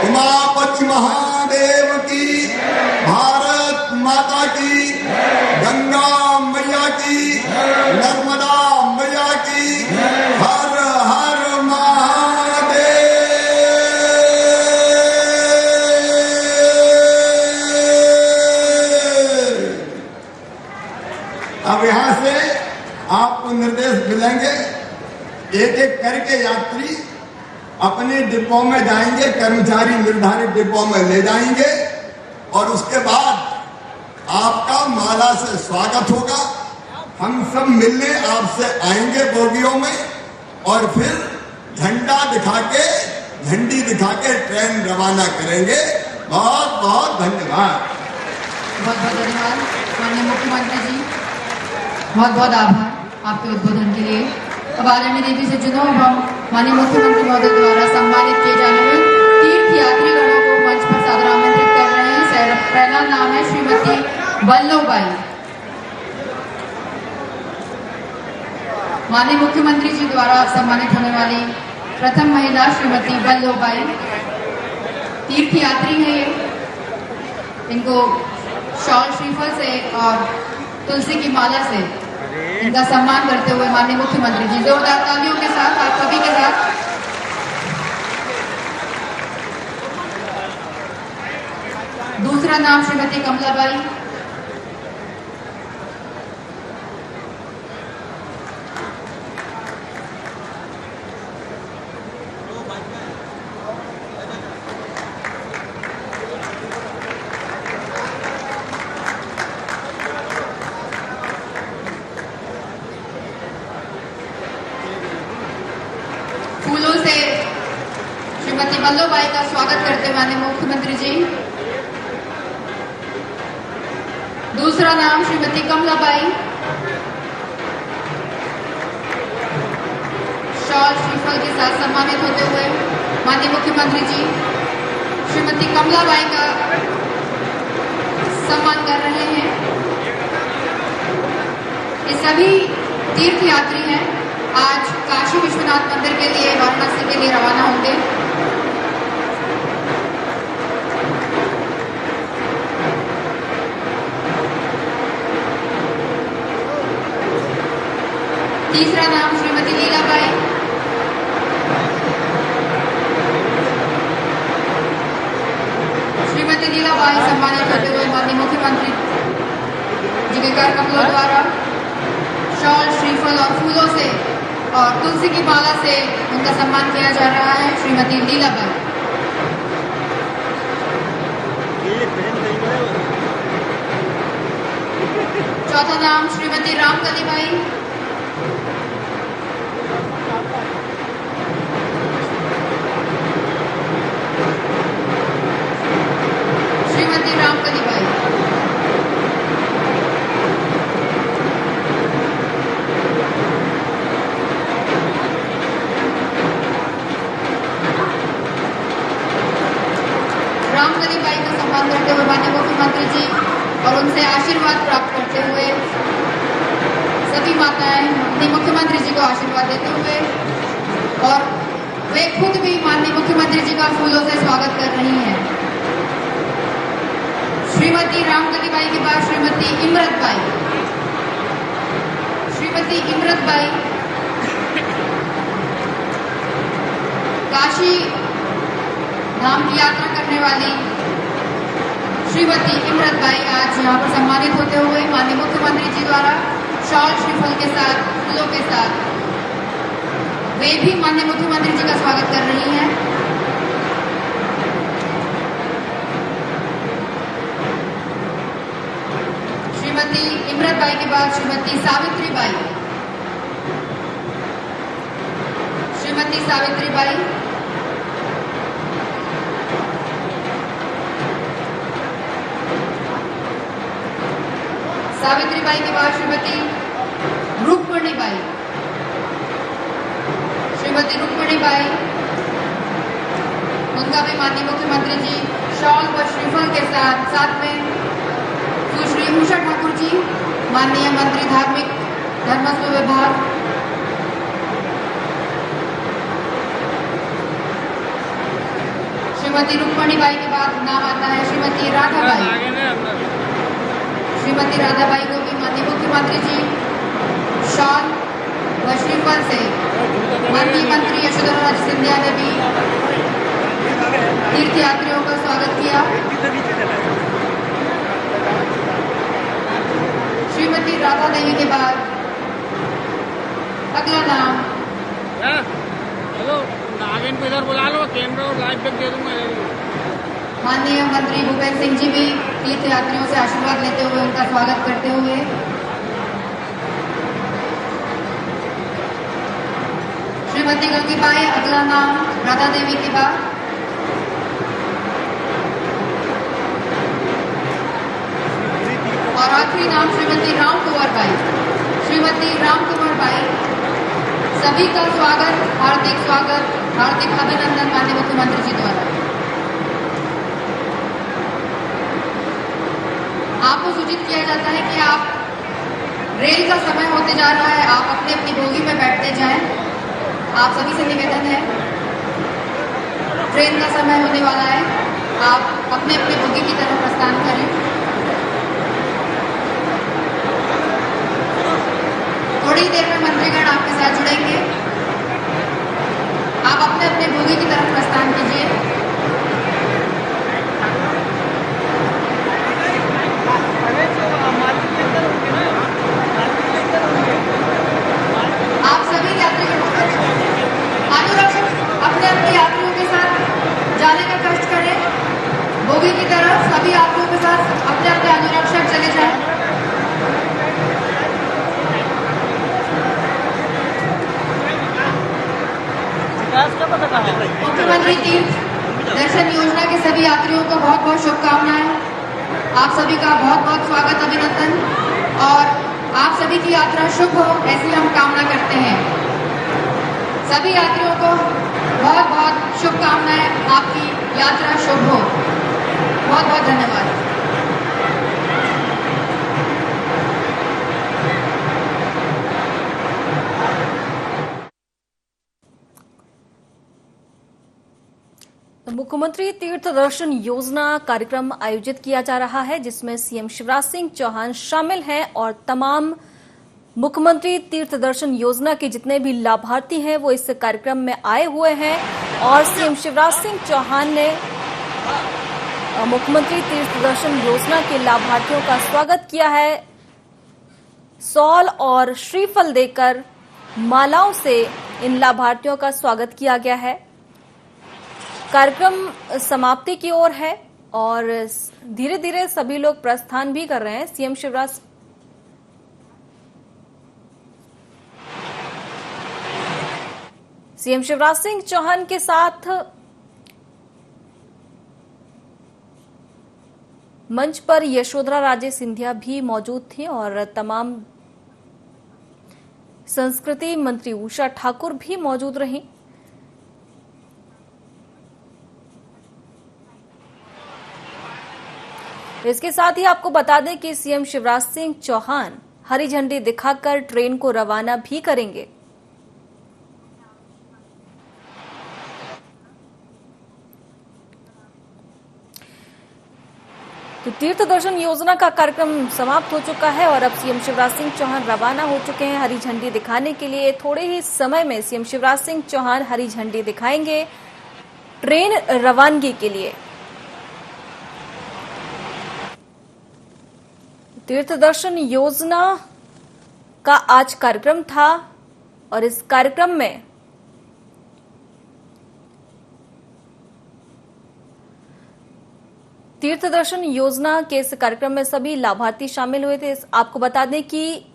उमापति महादेव की, भारत माता की, गंगा मैया की, नर्मदा मैया की। हर हर महादेव। अब यहाँ से आपको निर्देश मिलेंगे, एक एक करके यात्री अपने डिब्बों में जाएंगे, कर्मचारी निर्धारित डिब्बों में ले जाएंगे और उसके बाद आपका माला से स्वागत होगा। हम सब मिलने आपसे आएंगे बोगियों में और फिर झंडा दिखा के, झंडी दिखा के ट्रेन रवाना करेंगे। बहुत बहुत धन्यवाद। बहुत बहुत धन्यवाद माननीय मुख्यमंत्री जी, बहुत बहुत आभार आपके उद्बोधन के लिए। अब आदरणीय देवी सज्जनों, हम माननीय मुख्यमंत्री महोदय द्वारा सम्मानित किए जाने वाले तीर्थ यात्रीगणों को मंच पर सादर आमंत्रित कर रहे हैं। पहला नाम है श्रीमती बल्लभबाई। माननीय मुख्यमंत्री जी द्वारा सम्मानित होने वाली प्रथम महिला श्रीमती बल्लभबाई तीर्थ यात्री है। इनको शॉल श्रीफल से और तुलसी की माला से इनका सम्मान करते हुए माननीय मुख्यमंत्री जी जोरदार तालियों के साथ आप सभी के साथ। दूसरा नाम श्रीमती कमलाबाई। फूलों से श्रीमती बल्लभबाई का स्वागत करते हुए माननीय मुख्यमंत्री जी। दूसरा नाम श्रीमती कमलाबाई। शॉल श्रीफल के साथ सम्मानित होते हुए माननीय मुख्यमंत्री जी श्रीमती कमलाबाई का सम्मान कर रहे हैं। ये सभी तीर्थ यात्री हैं, आज काशी विश्वनाथ मंदिर के लिए वाराणसी के लिए रवाना होंगे। तीसरा नाम श्रीमती लीलाबाई। श्रीमती लीलाबाई सम्मानित होते हुए माननीय मुख्यमंत्री जी के कर कमलों द्वारा शॉल और तुलसी की माला से उनका सम्मान किया जा रहा है। श्रीमती लीलाबाई। चौथा नाम श्रीमती रामकलीबाई। श्रीमती रामकलीबाई। रामकलीबाई का सम्मान करते हुए माननीय मुख्यमंत्री जी और उनसे आशीर्वाद प्राप्त करते हुए सभी माताएं माननीय मुख्यमंत्री जी को आशीर्वाद देते हुए और वे खुद भी माननीय मुख्यमंत्री जी का फूलों से स्वागत कर रही हैं। श्रीमती रामकलीबाई के बाद श्रीमती इमरतबाई। श्रीमती इमरतबाई काशी धाम की यात्रा करने वाली श्रीमती इमरतबाई आज यहाँ पर सम्मानित होते हुए माननीय मुख्यमंत्री जी द्वारा शॉल श्रीफल के साथ फूलों के साथ वे भी माननीय मुख्यमंत्री जी का स्वागत कर रही हैं। श्रीमती इमरतबाई के बाद श्रीमती सावित्रीबाई। श्रीमती सावित्रीबाई। सावित्रीबाई के बाद श्रीमती रुक्मिणीबाई। श्रीमती रुक्मिणीबाई उनका भी माननीय मुख्यमंत्री जी शॉल व श्रीफल के साथ में सुश्री उषा ठाकुर जी माननीय मंत्री धार्मिक धर्मस्व विभाग, श्रीमती रुक्मिणीबाई के बाद नाम आता है श्रीमती राधाबाई। श्रीमती राधाबाई को भी माननीय मुख्यमंत्री जी शॉल व श्रीफल से माननीय मंत्री यशोधरा राजे सिंधिया ने भी तीर्थयात्रियों का स्वागत किया। श्रीमती राधा देवी के बाद अगला नाम हेलो नागिन को इधर बुला लो, कैमरा और लाइव तक दे दूंगा। माननीय मंत्री भूपेंद्र सिंह जी भी तीर्थयात्रियों से आशीर्वाद लेते हुए उनका स्वागत करते हुए श्रीमती गंगीबाई अगला नाम राधा देवी के बाद और आखिरी नाम श्रीमती राम कुंवर बाई। श्रीमती राम कुंवर बाई सभी का स्वागत, हार्दिक अभिनंदन माननीय मुख्यमंत्री जी द्वारा। आपको सूचित किया जाता है कि आप रेल का समय होते जा रहा है, आप अपनी अपनी बोगी में बैठते जाएं। आप सभी से निवेदन है, ट्रेन का समय होने वाला है, आप अपने अपने बोगी की तरफ प्रस्थान करें। थोड़ी देर में मंत्रीगण आपके साथ जुड़ेंगे। आप अपने अपने बोगी की तरफ प्रस्थान कीजिए। आप सभी यात्रियों अनुरक्षक अपने अपने यात्रियों के साथ जाने का कष्ट करें। बोगी की तरफ सभी यात्रियों के साथ अपने अपने अनुरक्षक चले जाएं। मुख्यमंत्री तीर्थ दर्शन योजना के सभी यात्रियों को बहुत बहुत शुभकामनाएं। आप सभी का बहुत बहुत स्वागत, अभिनंदन और आप सभी की यात्रा शुभ हो ऐसी हम कामना करते हैं। सभी यात्रियों को बहुत बहुत शुभकामनाएं, आपकी यात्रा शुभ हो। बहुत बहुत धन्यवाद। मुख्यमंत्री तीर्थ दर्शन योजना कार्यक्रम आयोजित किया जा रहा है, जिसमें सीएम शिवराज सिंह चौहान शामिल हैं और तमाम मुख्यमंत्री तीर्थ दर्शन योजना के जितने भी लाभार्थी हैं वो इस कार्यक्रम में आए हुए हैं और सीएम शिवराज सिंह चौहान ने मुख्यमंत्री तीर्थ दर्शन योजना के लाभार्थियों का स्वागत किया है। शॉल और श्रीफल देकर मालाओं से इन लाभार्थियों का स्वागत किया गया है। कार्यक्रम समाप्ति की ओर है और धीरे धीरे सभी लोग प्रस्थान भी कर रहे हैं। सीएम शिवराज सिंह चौहान के साथ मंच पर यशोधरा राजे सिंधिया भी मौजूद थी और तमाम संस्कृति मंत्री उषा ठाकुर भी मौजूद रहीं। इसके साथ ही आपको बता दें कि सीएम शिवराज सिंह चौहान हरी झंडी दिखाकर ट्रेन को रवाना भी करेंगे। तो तीर्थ दर्शन योजना का कार्यक्रम समाप्त हो चुका है और अब सीएम शिवराज सिंह चौहान रवाना हो चुके हैं हरी झंडी दिखाने के लिए। थोड़े ही समय में सीएम शिवराज सिंह चौहान हरी झंडी दिखाएंगे ट्रेन रवानगी के लिए। तीर्थ दर्शन योजना का आज कार्यक्रम था और इस कार्यक्रम में तीर्थ दर्शन योजना के इस कार्यक्रम में सभी लाभार्थी शामिल हुए थे। आपको बता दें कि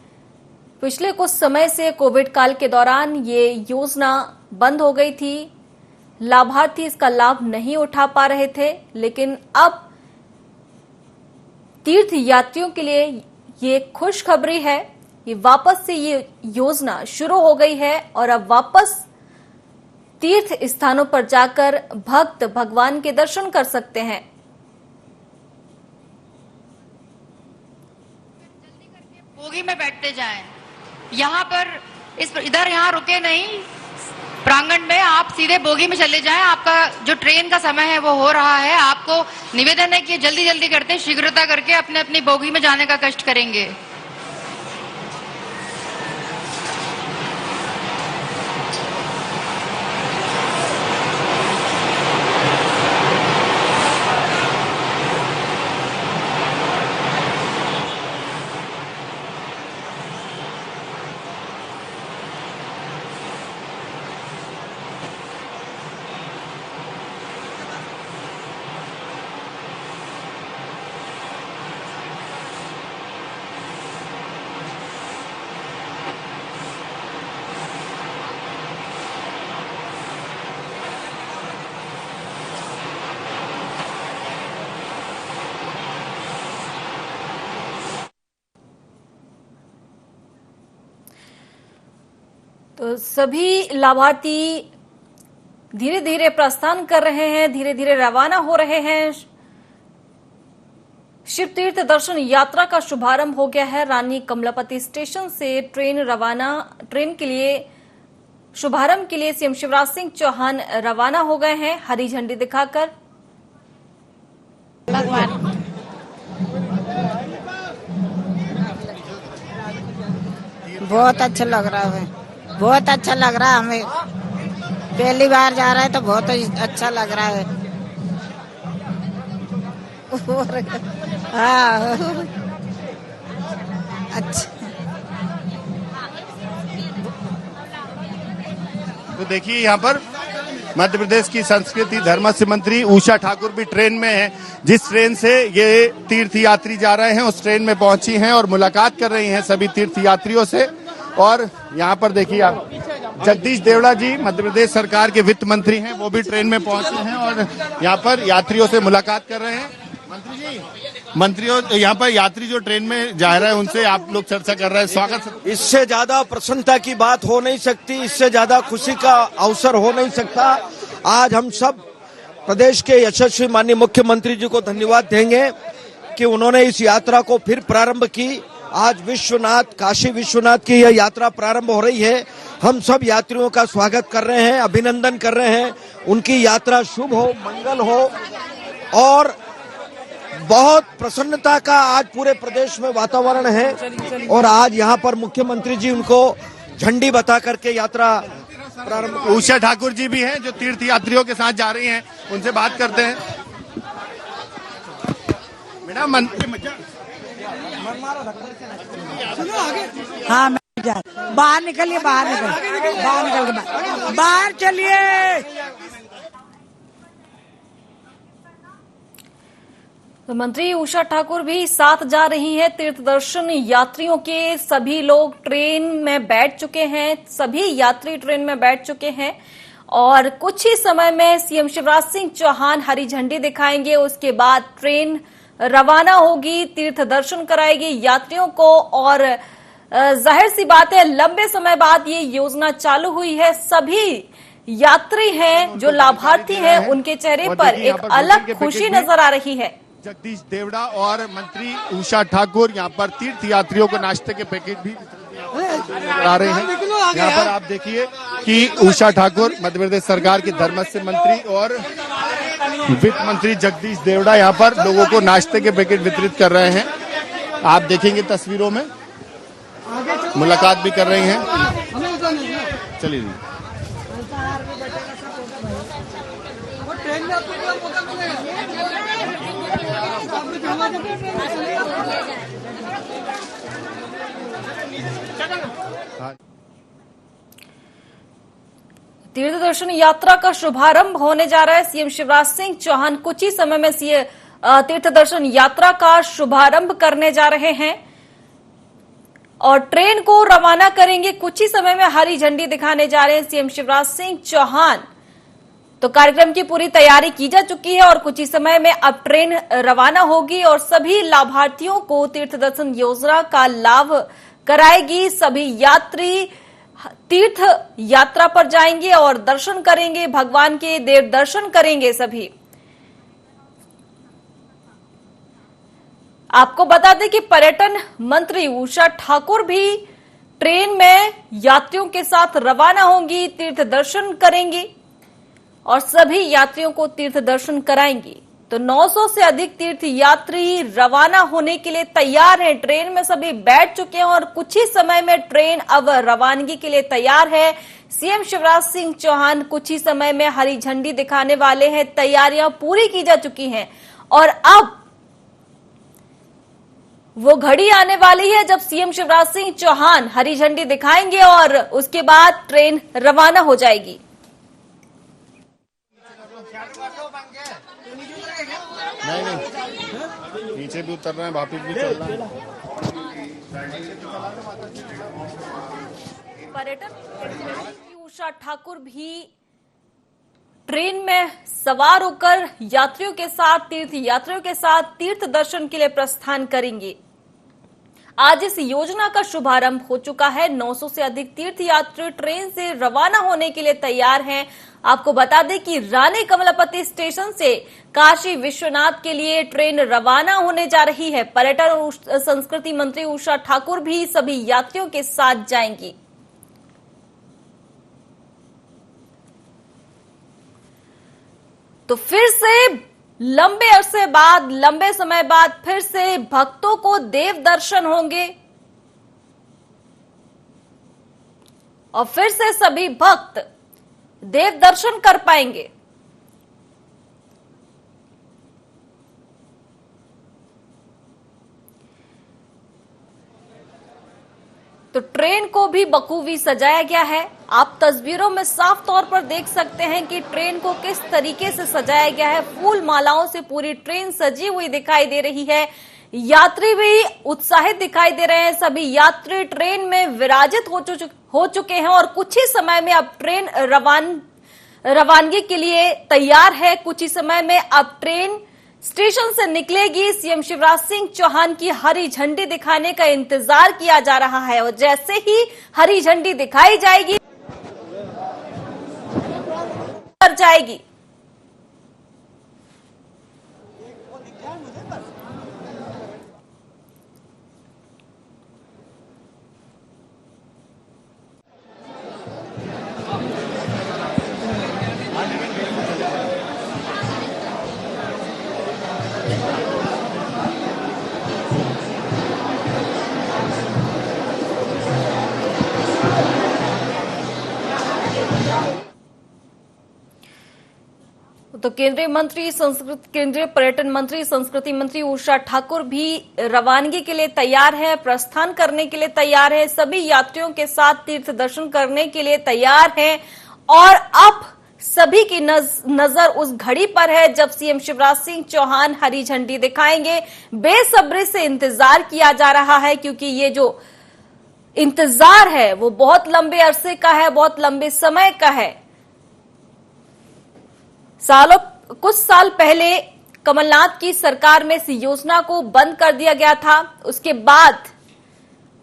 पिछले कुछ समय से कोविड काल के दौरान ये योजना बंद हो गई थी, लाभार्थी इसका लाभ नहीं उठा पा रहे थे, लेकिन अब तीर्थ यात्रियों के लिए ये खुशखबरी है कि वापस से ये योजना शुरू हो गई है और अब वापस तीर्थ स्थानों पर जाकर भक्त भगवान के दर्शन कर सकते हैं। बोगी में बैठते जाएं, यहाँ पर इधर यहाँ रुके नहीं, प्रांगण में आप सीधे बोगी में चले जाएं। आपका जो ट्रेन का समय है वो हो रहा है। आपको निवेदन है कि जल्दी जल्दी करते हैं, शीघ्रता करके अपने अपनी बोगी में जाने का कष्ट करेंगे। तो सभी लाभार्थी धीरे धीरे प्रस्थान कर रहे हैं, धीरे धीरे रवाना हो रहे हैं। शिव तीर्थ दर्शन यात्रा का शुभारंभ हो गया है। रानी कमलापति स्टेशन से ट्रेन के लिए शुभारंभ के लिए सीएम शिवराज सिंह चौहान रवाना हो गए हैं हरी झंडी दिखाकर। बहुत अच्छा लग रहा है, बहुत अच्छा लग रहा है। हमें पहली बार जा रहा है तो बहुत अच्छा लग रहा है। हाँ अच्छा। तो देखिए यहाँ पर मध्य प्रदेश की संस्कृति धर्म से मंत्री उषा ठाकुर भी ट्रेन में हैं। जिस ट्रेन से ये तीर्थ यात्री जा रहे हैं उस ट्रेन में पहुंची हैं और मुलाकात कर रही हैं सभी तीर्थ यात्रियों से। और यहाँ पर देखिए आप जगदीश देवड़ा जी मध्य प्रदेश सरकार के वित्त मंत्री हैं, वो भी ट्रेन में पहुंचे हैं और यहाँ पर यात्रियों से मुलाकात कर रहे हैं। मंत्री जी, मंत्रियों यहाँ पर यात्री जो ट्रेन में जा रहे हैं उनसे आप लोग चर्चा कर रहे हैं, स्वागत। इससे ज्यादा प्रसन्नता की बात हो नहीं सकती, इससे ज्यादा खुशी का अवसर हो नहीं सकता। आज हम सब प्रदेश के यशस्वी माननीय मुख्यमंत्री जी को धन्यवाद देंगे कि उन्होंने इस यात्रा को फिर प्रारंभ की। आज विश्वनाथ, काशी विश्वनाथ की यह यात्रा प्रारंभ हो रही है। हम सब यात्रियों का स्वागत कर रहे हैं, अभिनंदन कर रहे हैं। उनकी यात्रा शुभ हो, मंगल हो और बहुत प्रसन्नता का आज पूरे प्रदेश में वातावरण है। और आज यहाँ पर मुख्यमंत्री जी उनको झंडी बता करके यात्रा प्रारंभ। उषा ठाकुर जी भी हैं जो तीर्थ यात्रियों के साथ जा रही हैं, उनसे बात करते हैं। मैडम हाँ मैं बाहर निकलिए, बाहर निकल के बाहर चलिए। तो मंत्री उषा ठाकुर भी साथ जा रही हैं। तीर्थ दर्शन यात्रियों के सभी लोग ट्रेन में बैठ चुके हैं, सभी यात्री ट्रेन में बैठ चुके हैं और कुछ ही समय में सीएम शिवराज सिंह चौहान हरी झंडी दिखाएंगे। उसके बाद ट्रेन रवाना होगी, तीर्थ दर्शन कराएगी यात्रियों को और जाहिर सी बात है लंबे समय बाद ये योजना चालू हुई है। सभी यात्री हैं जो लाभार्थी हैं, उनके चेहरे पर एक अलग खुशी नजर आ रही है। जगदीश देवड़ा और मंत्री उषा ठाकुर यहाँ पर तीर्थ यात्रियों को नाश्ते के पैकेट भी आ रहे हैं। यहाँ पर आप देखिए कि उषा ठाकुर मध्य प्रदेश सरकार की धर्मस्व मंत्री और वित्त मंत्री जगदीश देवड़ा यहाँ पर लोगों को नाश्ते के पैकेट वितरित कर रहे हैं। आप देखेंगे तस्वीरों में, मुलाकात भी कर रही हैं। चलिए तीर्थ दर्शन यात्रा का शुभारंभ होने जा रहा है। सीएम शिवराज सिंह चौहान कुछ ही समय में तीर्थ दर्शन यात्रा का शुभारंभ करने जा रहे हैं और ट्रेन को रवाना करेंगे। कुछ ही समय में हरी झंडी दिखाने जा रहे हैं सीएम शिवराज सिंह चौहान। तो कार्यक्रम की पूरी तैयारी की जा चुकी है और कुछ ही समय में अब ट्रेन रवाना होगी और सभी लाभार्थियों को तीर्थ दर्शन योजना का लाभ कराएगी। सभी यात्री तीर्थ यात्रा पर जाएंगे और दर्शन करेंगे, भगवान के देव दर्शन करेंगे सभी। आपको बता दें कि पर्यटन मंत्री उषा ठाकुर भी ट्रेन में यात्रियों के साथ रवाना होंगी, तीर्थ दर्शन करेंगी और सभी यात्रियों को तीर्थ दर्शन कराएंगी। तो 900 से अधिक तीर्थ यात्री रवाना होने के लिए तैयार हैं। ट्रेन में सभी बैठ चुके हैं और कुछ ही समय में ट्रेन अब रवानगी के लिए तैयार है। सीएम शिवराज सिंह चौहान कुछ ही समय में हरी झंडी दिखाने वाले हैं। तैयारियां पूरी की जा चुकी हैं और अब वो घड़ी आने वाली है जब सीएम शिवराज सिंह चौहान हरी झंडी दिखाएंगे और उसके बाद ट्रेन रवाना हो जाएगी। नहीं, नीचे भी उतर रहे हैं, वापिस भी चल रहा है। पर्यटन मंत्री उषा ठाकुर भी ट्रेन में सवार होकर यात्रियों के साथ तीर्थ दर्शन के लिए प्रस्थान करेंगे। आज इस योजना का शुभारंभ हो चुका है। 900 से अधिक तीर्थ यात्री ट्रेन से रवाना होने के लिए तैयार हैं। आपको बता दें कि रानी कमलापति स्टेशन से काशी विश्वनाथ के लिए ट्रेन रवाना होने जा रही है। पर्यटन और संस्कृति मंत्री उषा ठाकुर भी सभी यात्रियों के साथ जाएंगी। तो फिर से लंबे समय बाद फिर से भक्तों को देव दर्शन होंगे और फिर से सभी भक्त देव दर्शन कर पाएंगे। तो ट्रेन को भी बखूबी सजाया गया है। आप तस्वीरों में साफ तौर पर देख सकते हैं कि ट्रेन को किस तरीके से सजाया गया है। फूल मालाओं से पूरी ट्रेन सजी हुई दिखाई दे रही है। यात्री भी उत्साहित दिखाई दे रहे हैं। सभी यात्री ट्रेन में विराजित हो चुके हैं और कुछ ही समय में अब ट्रेन रवानगी के लिए तैयार है। कुछ ही समय में अब ट्रेन स्टेशन से निकलेगी। सीएम शिवराज सिंह चौहान की हरी झंडी दिखाने का इंतजार किया जा रहा है और जैसे ही हरी झंडी दिखाई जाएगी तो केंद्रीय पर्यटन मंत्री संस्कृति मंत्री उषा ठाकुर भी रवानगी के लिए तैयार है, प्रस्थान करने के लिए तैयार है, सभी यात्रियों के साथ तीर्थ दर्शन करने के लिए तैयार है। और अब सभी की नजर उस घड़ी पर है जब सीएम शिवराज सिंह चौहान हरी झंडी दिखाएंगे। बेसब्री से इंतजार किया जा रहा है, क्योंकि ये जो इंतजार है वो बहुत लंबे अरसे का है, बहुत लंबे समय का है। कुछ साल पहले कमलनाथ की सरकार में इस योजना को बंद कर दिया गया था। उसके बाद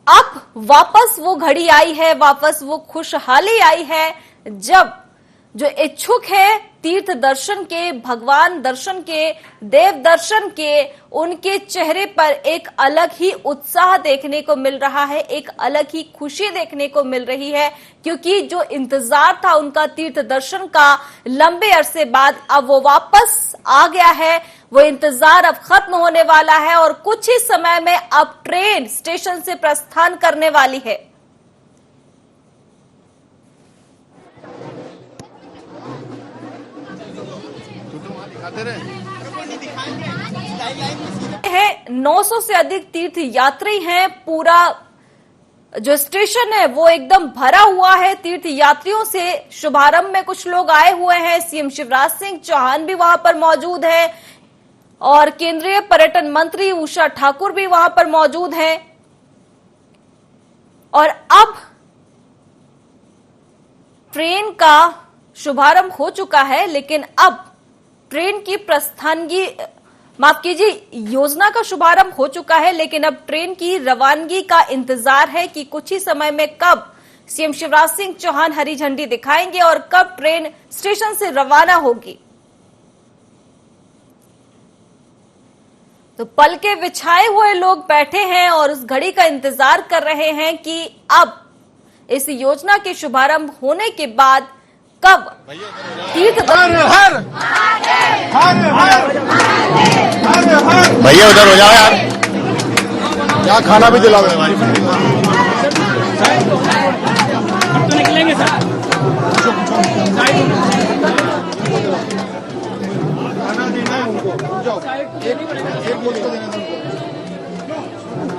अब वापस वो घड़ी आई है, वापस वो खुशहाली आई है, जब जो इच्छुक है तीर्थ दर्शन के, भगवान दर्शन के, देव दर्शन के, उनके चेहरे पर एक अलग ही उत्साह देखने को मिल रहा है, एक अलग ही खुशी देखने को मिल रही है, क्योंकि जो इंतजार था उनका तीर्थ दर्शन का लंबे अरसे बाद अब वो वापस आ गया है। वो इंतजार अब खत्म होने वाला है और कुछ ही समय में अब ट्रेन स्टेशन से प्रस्थान करने वाली है। है 900 से अधिक तीर्थ यात्री हैं। पूरा जो स्टेशन है वो एकदम भरा हुआ है तीर्थ यात्रियों से। शुभारंभ में कुछ लोग आए हुए हैं, सीएम शिवराज सिंह चौहान भी वहां पर मौजूद है और केंद्रीय पर्यटन मंत्री उषा ठाकुर भी वहां पर मौजूद हैं। और अब ट्रेन का शुभारंभ हो चुका है, लेकिन अब ट्रेन की प्रस्थानगी, माफ कीजिए, योजना का शुभारंभ हो चुका है, लेकिन अब ट्रेन की रवानगी का इंतजार है कि कुछ ही समय में कब सीएम शिवराज सिंह चौहान हरी झंडी दिखाएंगे और कब ट्रेन स्टेशन से रवाना होगी। तो पल के बिछाए हुए लोग बैठे हैं और उस घड़ी का इंतजार कर रहे हैं कि अब इस योजना के शुभारंभ होने के बाद कब तीर्थ भैया उधर हो जाओ यार, क्या खाना भी दिलाओ भाई। तो निकलेंगे सर।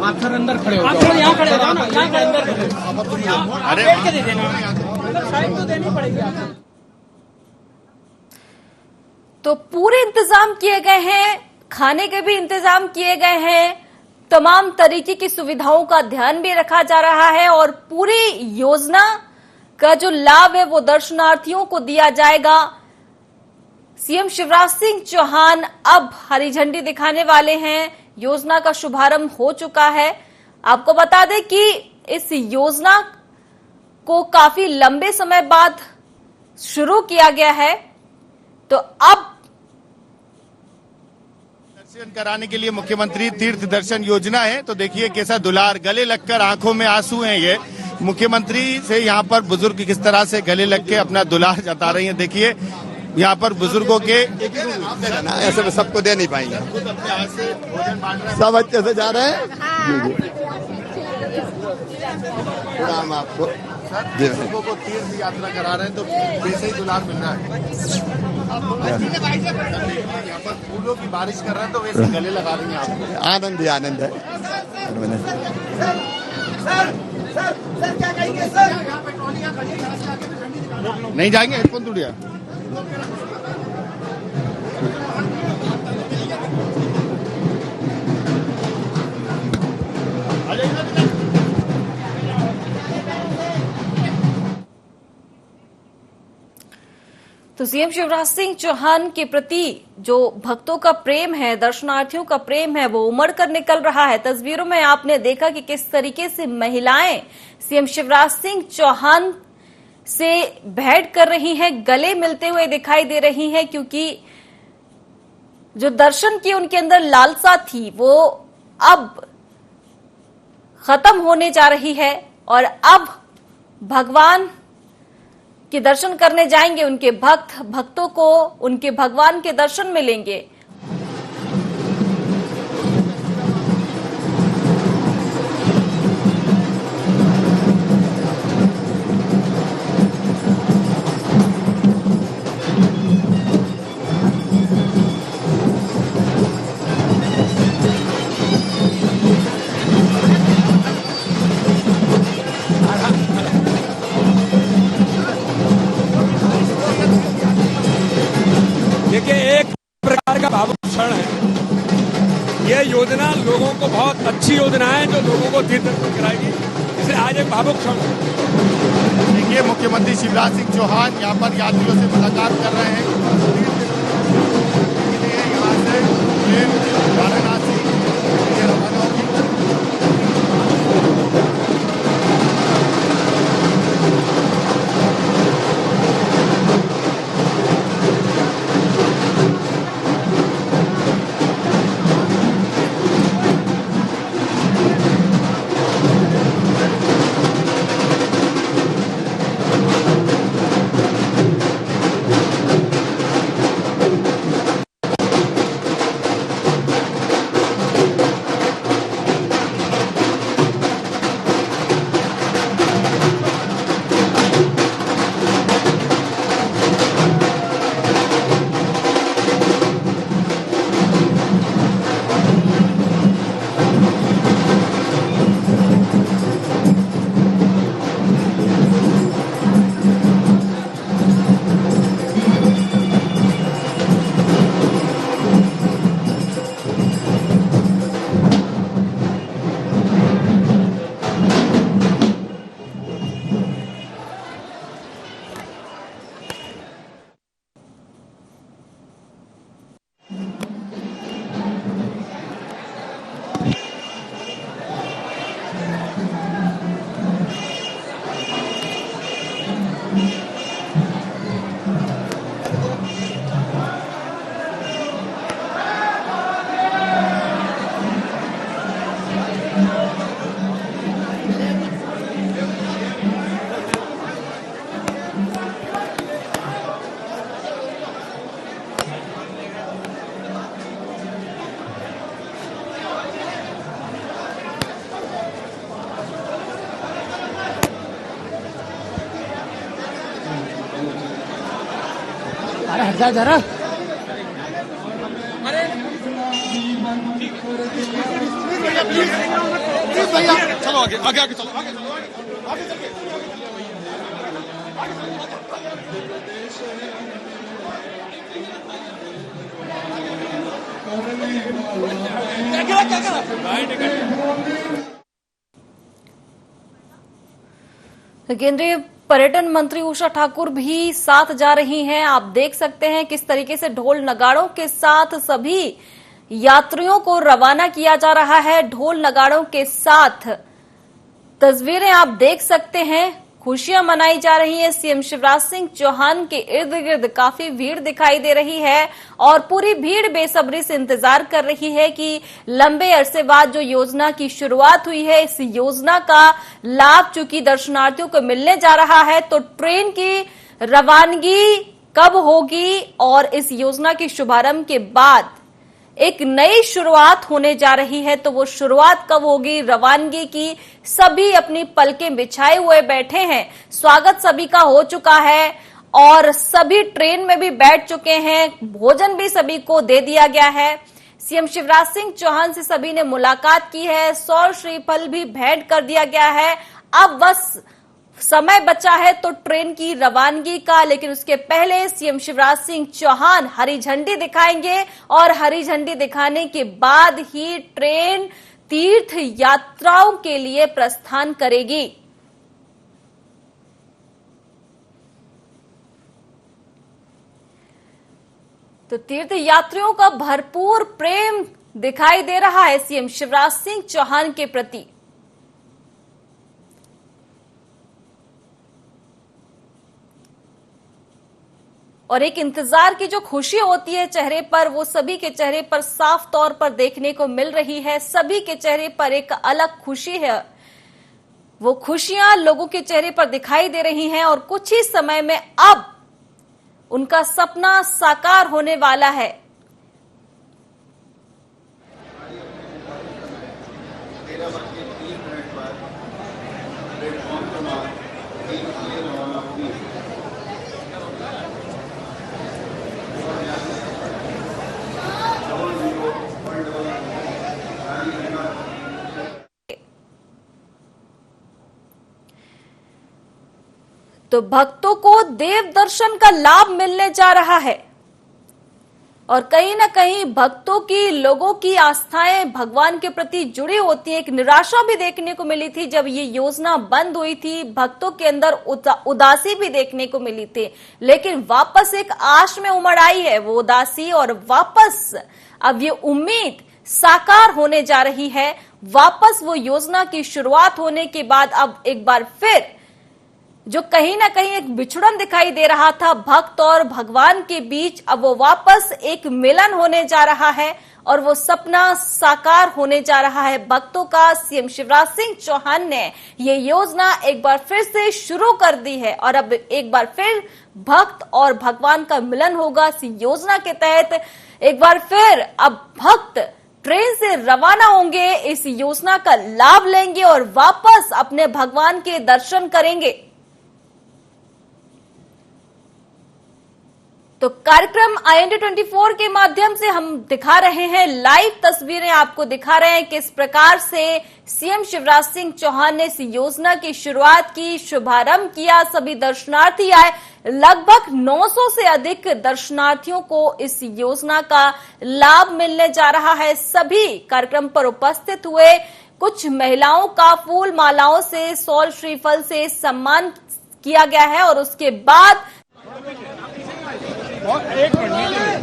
आप सर अंदर खड़े हो, आप थोड़ा यहाँ खड़े हो जाओ ना, यहाँ खड़े अंदर अरे बैठ के दे देना, साइड तो देनी पड़ेगी आपको। तो पूरे इंतजाम किए गए हैं, खाने के भी इंतजाम किए गए हैं, तमाम तरीके की सुविधाओं का ध्यान भी रखा जा रहा है और पूरी योजना का जो लाभ है वो दर्शनार्थियों को दिया जाएगा। सीएम शिवराज सिंह चौहान अब हरी झंडी दिखाने वाले हैं। योजना का शुभारंभ हो चुका है। आपको बता दें कि इस योजना को काफी लंबे समय बाद शुरू किया गया है, तो अब दर्शन कराने के लिए मुख्यमंत्री तीर्थ दर्शन योजना है। तो देखिए कैसा दुलार, गले लगकर आंखों में आंसू हैं। ये मुख्यमंत्री से यहाँ पर बुजुर्ग किस तरह से गले लग के अपना दुलार जता रही हैं। देखिए यहाँ पर बुजुर्गों के ऐसे में सबको दे नहीं पाएंगे, सब अच्छे से जा रहे हैं। प्रणाम आपको। बुजुर्गों को तीर्थ यात्रा करा रहे हैं तो वैसे ही दुलार मिल रहा है। यहाँ पर फूलों की बारिश कर रहे हैं तो वैसे गले लगा रही हैं आपको। आनंद ही आनंद है। नहीं जाएंगे हेडफोन टूट गया। तो सीएम शिवराज सिंह चौहान के प्रति जो भक्तों का प्रेम है, दर्शनार्थियों का प्रेम है, वो उमड़ कर निकल रहा है। तस्वीरों में आपने देखा कि किस तरीके से महिलाएं सीएम शिवराज सिंह चौहान से भेंट कर रही हैं, गले मिलते हुए दिखाई दे रही हैं, क्योंकि जो दर्शन की उनके अंदर लालसा थी वो अब खत्म होने जा रही है और अब भगवान के दर्शन करने जाएंगे। उनके भक्तों को उनके भगवान के दर्शन मिलेंगे। ऐसी योजना है जो लोगों को तीर्थ दर्शन कराएगी, इसलिए आज एक भावुक क्षण है। देखिए, मुख्यमंत्री शिवराज सिंह चौहान यहाँ पर यात्रियों से मुलाकात कर रहे हैं। यहाँ से ट्रेन वाराणसी ये रवाना होगी। अरे हट जा जरा। भैया चलो आगे आगे आगे चलो आगे चलिए। केंद्रीय पर्यटन मंत्री उषा ठाकुर भी साथ जा रही हैं। आप देख सकते हैं किस तरीके से ढोल नगाड़ों के साथ सभी यात्रियों को रवाना किया जा रहा है। ढोल नगाड़ों के साथ तस्वीरें आप देख सकते हैं, खुशियां मनाई जा रही है। सीएम शिवराज सिंह चौहान के इर्द गिर्द काफी भीड़ दिखाई दे रही है और पूरी भीड़ बेसब्री से इंतजार कर रही है कि लंबे अरसे बाद जो योजना की शुरुआत हुई है, इस योजना का लाभ चूंकि दर्शनार्थियों को मिलने जा रहा है, तो ट्रेन की रवानगी कब होगी और इस योजना के शुभारंभ के बाद एक नई शुरुआत होने जा रही है, तो वो शुरुआत कब होगी रवानगी की। सभी अपनी पलकें बिछाए हुए बैठे हैं, स्वागत सभी का हो चुका है और सभी ट्रेन में भी बैठ चुके हैं, भोजन भी सभी को दे दिया गया है। सीएम शिवराज सिंह चौहान से सभी ने मुलाकात की है, सौर श्रीफल भी भेंट कर दिया गया है। अब बस समय बचा है तो ट्रेन की रवानगी का, लेकिन उसके पहले सीएम शिवराज सिंह चौहान हरी झंडी दिखाएंगे और हरी झंडी दिखाने के बाद ही ट्रेन तीर्थ यात्राओं के लिए प्रस्थान करेगी। तो तीर्थ यात्रियों का भरपूर प्रेम दिखाई दे रहा है सीएम शिवराज सिंह चौहान के प्रति। और एक इंतजार की जो खुशी होती है चेहरे पर, वो सभी के चेहरे पर साफ तौर पर देखने को मिल रही है। सभी के चेहरे पर एक अलग खुशी है, वो खुशियां लोगों के चेहरे पर दिखाई दे रही हैं और कुछ ही समय में अब उनका सपना साकार होने वाला है। तो भक्तों को देव दर्शन का लाभ मिलने जा रहा है। और कहीं ना कहीं भक्तों की, लोगों की आस्थाएं भगवान के प्रति जुड़ी होती है। एक निराशा भी देखने को मिली थी जब ये योजना बंद हुई थी, भक्तों के अंदर उदासी भी देखने को मिली थी, लेकिन वापस एक आश में उमड़ आई है वो उदासी, और वापस अब ये उम्मीद साकार होने जा रही है। वापस वो योजना की शुरुआत होने के बाद अब एक बार फिर जो कहीं ना कहीं एक बिछड़न दिखाई दे रहा था भक्त और भगवान के बीच, अब वो वापस एक मिलन होने जा रहा है और वो सपना साकार होने जा रहा है भक्तों का। सीएम शिवराज सिंह चौहान ने ये योजना एक बार फिर से शुरू कर दी है और अब एक बार फिर भक्त और भगवान का मिलन होगा। इस योजना के तहत एक बार फिर अब भक्त ट्रेन से रवाना होंगे, इस योजना का लाभ लेंगे और वापस अपने भगवान के दर्शन करेंगे। तो कार्यक्रम IND 24 के माध्यम से हम दिखा रहे हैं, लाइव तस्वीरें आपको दिखा रहे हैं किस प्रकार से सीएम शिवराज सिंह चौहान ने इस योजना की शुरुआत की, शुभारंभ किया, सभी दर्शनार्थी आए। लगभग 900 से अधिक दर्शनार्थियों को इस योजना का लाभ मिलने जा रहा है। सभी कार्यक्रम पर उपस्थित हुए, कुछ महिलाओं का फूल मालाओं से, सौल श्रीफल से सम्मान किया गया है और उसके बाद एक मिनट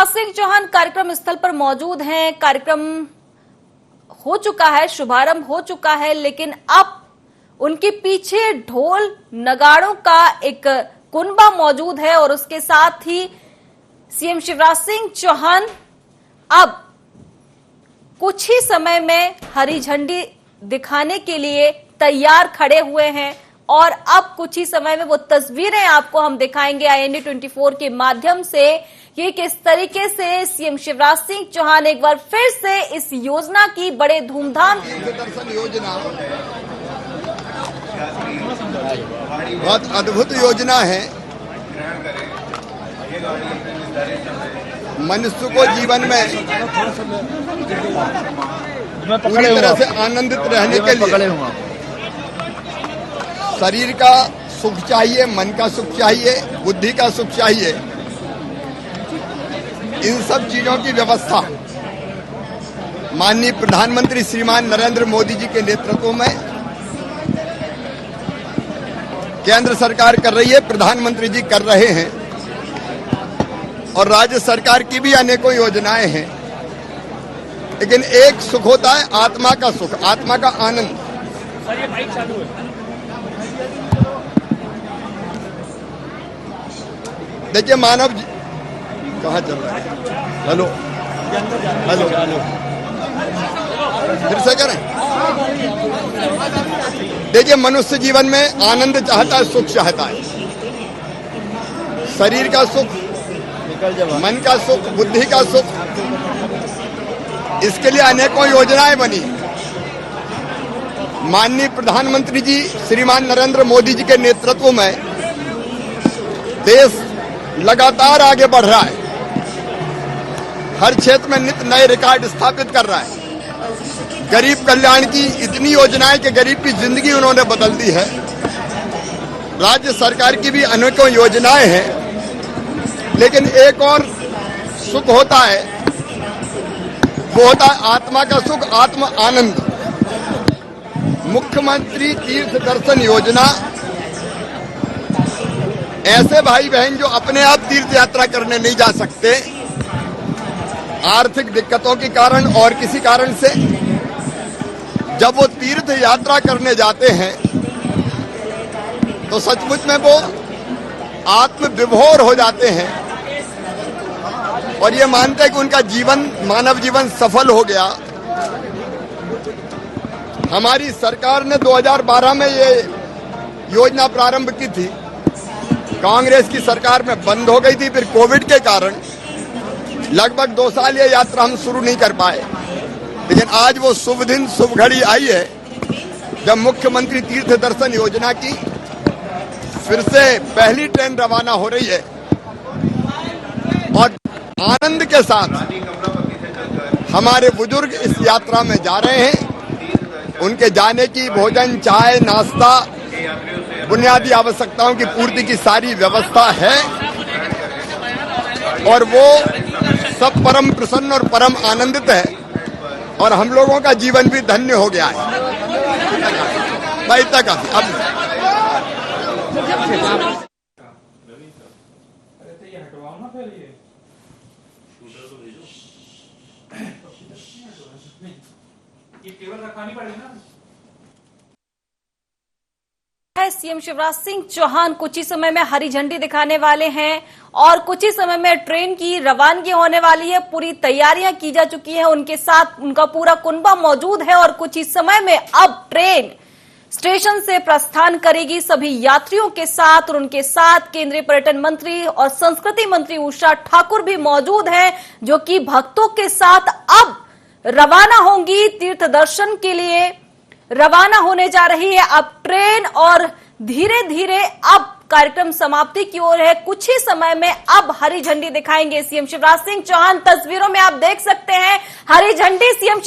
सिंह चौहान कार्यक्रम स्थल पर मौजूद हैं। कार्यक्रम हो चुका है, शुभारंभ हो चुका है, लेकिन अब उनके पीछे ढोल नगाड़ों का एक कुनबा मौजूद है और उसके साथ ही सीएम शिवराज सिंह चौहान अब कुछ ही समय में हरी झंडी दिखाने के लिए तैयार खड़े हुए हैं और अब कुछ ही समय में वो तस्वीरें आपको हम दिखाएंगे IND 24 के माध्यम से कि किस तरीके से सीएम शिवराज सिंह चौहान एक बार फिर से इस योजना की बड़े धूमधाम दर्शन योजना बहुत अद्भुत योजना है। मनुष्य को जीवन में पूरी तरह से आनंदित रहने के लिए शरीर का सुख चाहिए, मन का सुख चाहिए, बुद्धि का सुख चाहिए। इन सब चीजों की व्यवस्था माननीय प्रधानमंत्री श्रीमान नरेंद्र मोदी जी के नेतृत्व में केंद्र सरकार कर रही है, प्रधानमंत्री जी कर रहे हैं और राज्य सरकार की भी अनेकों योजनाएं हैं। लेकिन एक सुख होता है आत्मा का सुख, आत्मा का आनंद। सर ये माइक चालू है। देखिए मानव कहाँ चल रहा है? हेलो हेलो फिर से करें। देखिए मनुष्य जीवन में आनंद चाहता है, सुख चाहता है, शरीर का सुख, मन का सुख, बुद्धि का सुख। इसके लिए अनेकों योजनाएं बनी। माननीय प्रधानमंत्री जी श्रीमान नरेंद्र मोदी जी के नेतृत्व में देश लगातार आगे बढ़ रहा है, हर क्षेत्र में नित्य नए रिकॉर्ड स्थापित कर रहा है। गरीब कल्याण की इतनी योजनाएं कि गरीब की जिंदगी उन्होंने बदल दी है। राज्य सरकार की भी अनेकों योजनाएं हैं, लेकिन एक और सुख होता है, वो होता है आत्मा का सुख, आत्म आनंद। मुख्यमंत्री तीर्थ दर्शन योजना ऐसे भाई बहन जो अपने आप तीर्थ यात्रा करने नहीं जा सकते, आर्थिक दिक्कतों के कारण और किसी कारण से, जब वो तीर्थ यात्रा करने जाते हैं तो सचमुच में वो आत्म विभोर हो जाते हैं और ये मानते हैं कि उनका जीवन, मानव जीवन सफल हो गया। हमारी सरकार ने 2012 में ये योजना प्रारंभ की थी, कांग्रेस की सरकार में बंद हो गई थी। फिर कोविड के कारण लगभग 2 साल ये यात्रा हम शुरू नहीं कर पाए, लेकिन आज वो शुभ दिन, शुभ घड़ी आई है जब मुख्यमंत्री तीर्थ दर्शन योजना की फिर से पहली ट्रेन रवाना हो रही है। और आनंद के साथ हमारे बुजुर्ग इस यात्रा में जा रहे हैं। उनके जाने की भोजन, चाय, नाश्ता, बुनियादी आवश्यकताओं की पूर्ति की सारी व्यवस्था है और वो सब परम प्रसन्न और परम आनंदित है और हम लोगों का जीवन भी धन्य हो गया है। भाई तक अब सीएम शिवराज सिंह चौहान कुछ ही समय में हरी झंडी दिखाने वाले हैं और कुछ ही समय में ट्रेन की रवानगी होने वाली है। पूरी तैयारियां की जा चुकी हैं, उनके साथ उनका पूरा कुनबा मौजूद है और कुछ ही समय में अब ट्रेन स्टेशन से प्रस्थान करेगी सभी यात्रियों के साथ। और उनके साथ केंद्रीय पर्यटन मंत्री और संस्कृति मंत्री उषा ठाकुर भी मौजूद हैं, जो कि भक्तों के साथ अब रवाना होंगी, तीर्थ दर्शन के लिए रवाना होने जा रही है अब ट्रेन। और धीरे धीरे अब कार्यक्रम समाप्ति की ओर है। कुछ ही समय में अब हरी झंडी दिखाएंगे सीएम शिवराज सिंह चौहान। तस्वीरों में आप देख सकते हैं हरी झंडी सीएम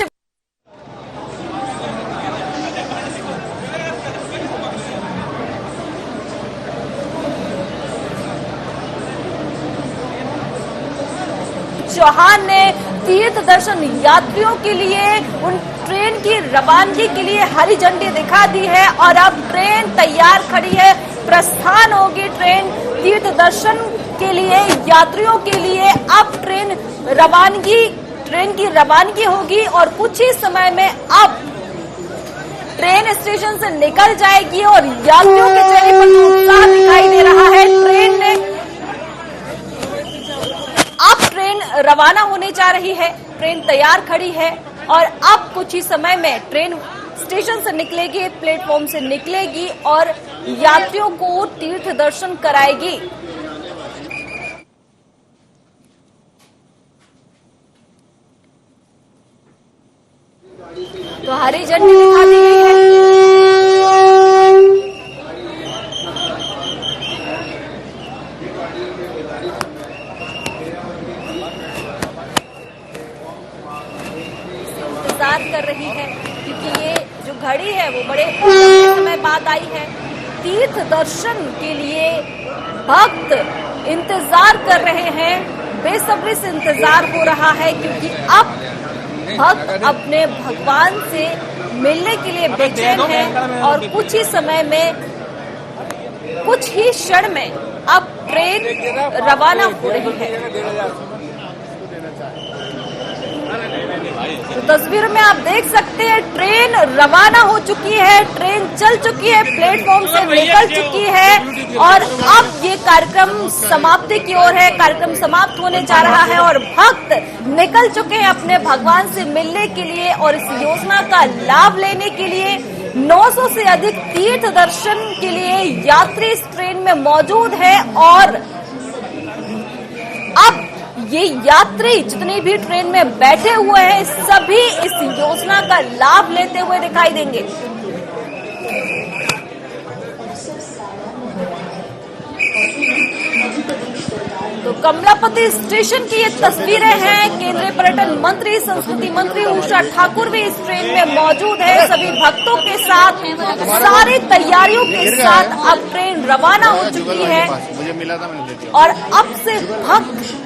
चौहान ने तीर्थ दर्शन यात्रियों के लिए उन ट्रेन की रवानगी के लिए हरी झंडी दिखा दी है और अब ट्रेन तैयार खड़ी है। प्रस्थान होगी ट्रेन तीर्थ दर्शन के लिए यात्रियों के लिए। अब ट्रेन की रवानगी होगी और कुछ ही समय में अब ट्रेन स्टेशन से निकल जाएगी और यात्रियों के चेहरे पर उत्साह दिखाई दे रहा है। अब ट्रेन रवाना होने जा रही है, ट्रेन तैयार खड़ी है और अब कुछ ही समय में ट्रेन स्टेशन से निकलेगी, प्लेटफॉर्म से निकलेगी और यात्रियों को तीर्थ दर्शन कराएगी। तो हरी झंडी दिखा दी गई है। कर रही है क्योंकि ये जो घड़ी है वो बड़े समय बाद आई है। तीर्थ दर्शन के लिए भक्त इंतजार कर रहे हैं, बेसब्री से इंतजार हो रहा है क्योंकि अब भक्त अपने भगवान से मिलने के लिए बेचैन हैं और कुछ ही समय में, कुछ ही क्षण में अब ट्रेन रवाना हो रही है। तो तस्वीर में आप देख सकते हैं ट्रेन रवाना हो चुकी है, ट्रेन चल चुकी है, प्लेटफॉर्म से निकल चुकी है और अब ये कार्यक्रम समाप्ति की ओर है। कार्यक्रम समाप्त होने जा रहा है और भक्त निकल चुके हैं अपने भगवान से मिलने के लिए और इस योजना का लाभ लेने के लिए। 900 से अधिक तीर्थ दर्शन के लिए यात्री इस ट्रेन में मौजूद है और अब ये यात्री जितने भी ट्रेन में बैठे हुए हैं सभी इस योजना का लाभ लेते हुए दिखाई देंगे। तो कमलापति स्टेशन की ये तस्वीरें हैं। केंद्रीय पर्यटन मंत्री, संस्कृति मंत्री उषा ठाकुर भी इस ट्रेन में मौजूद है। सभी भक्तों के साथ, सारी तैयारियों के साथ अब ट्रेन रवाना हो चुकी है और अब से भक्त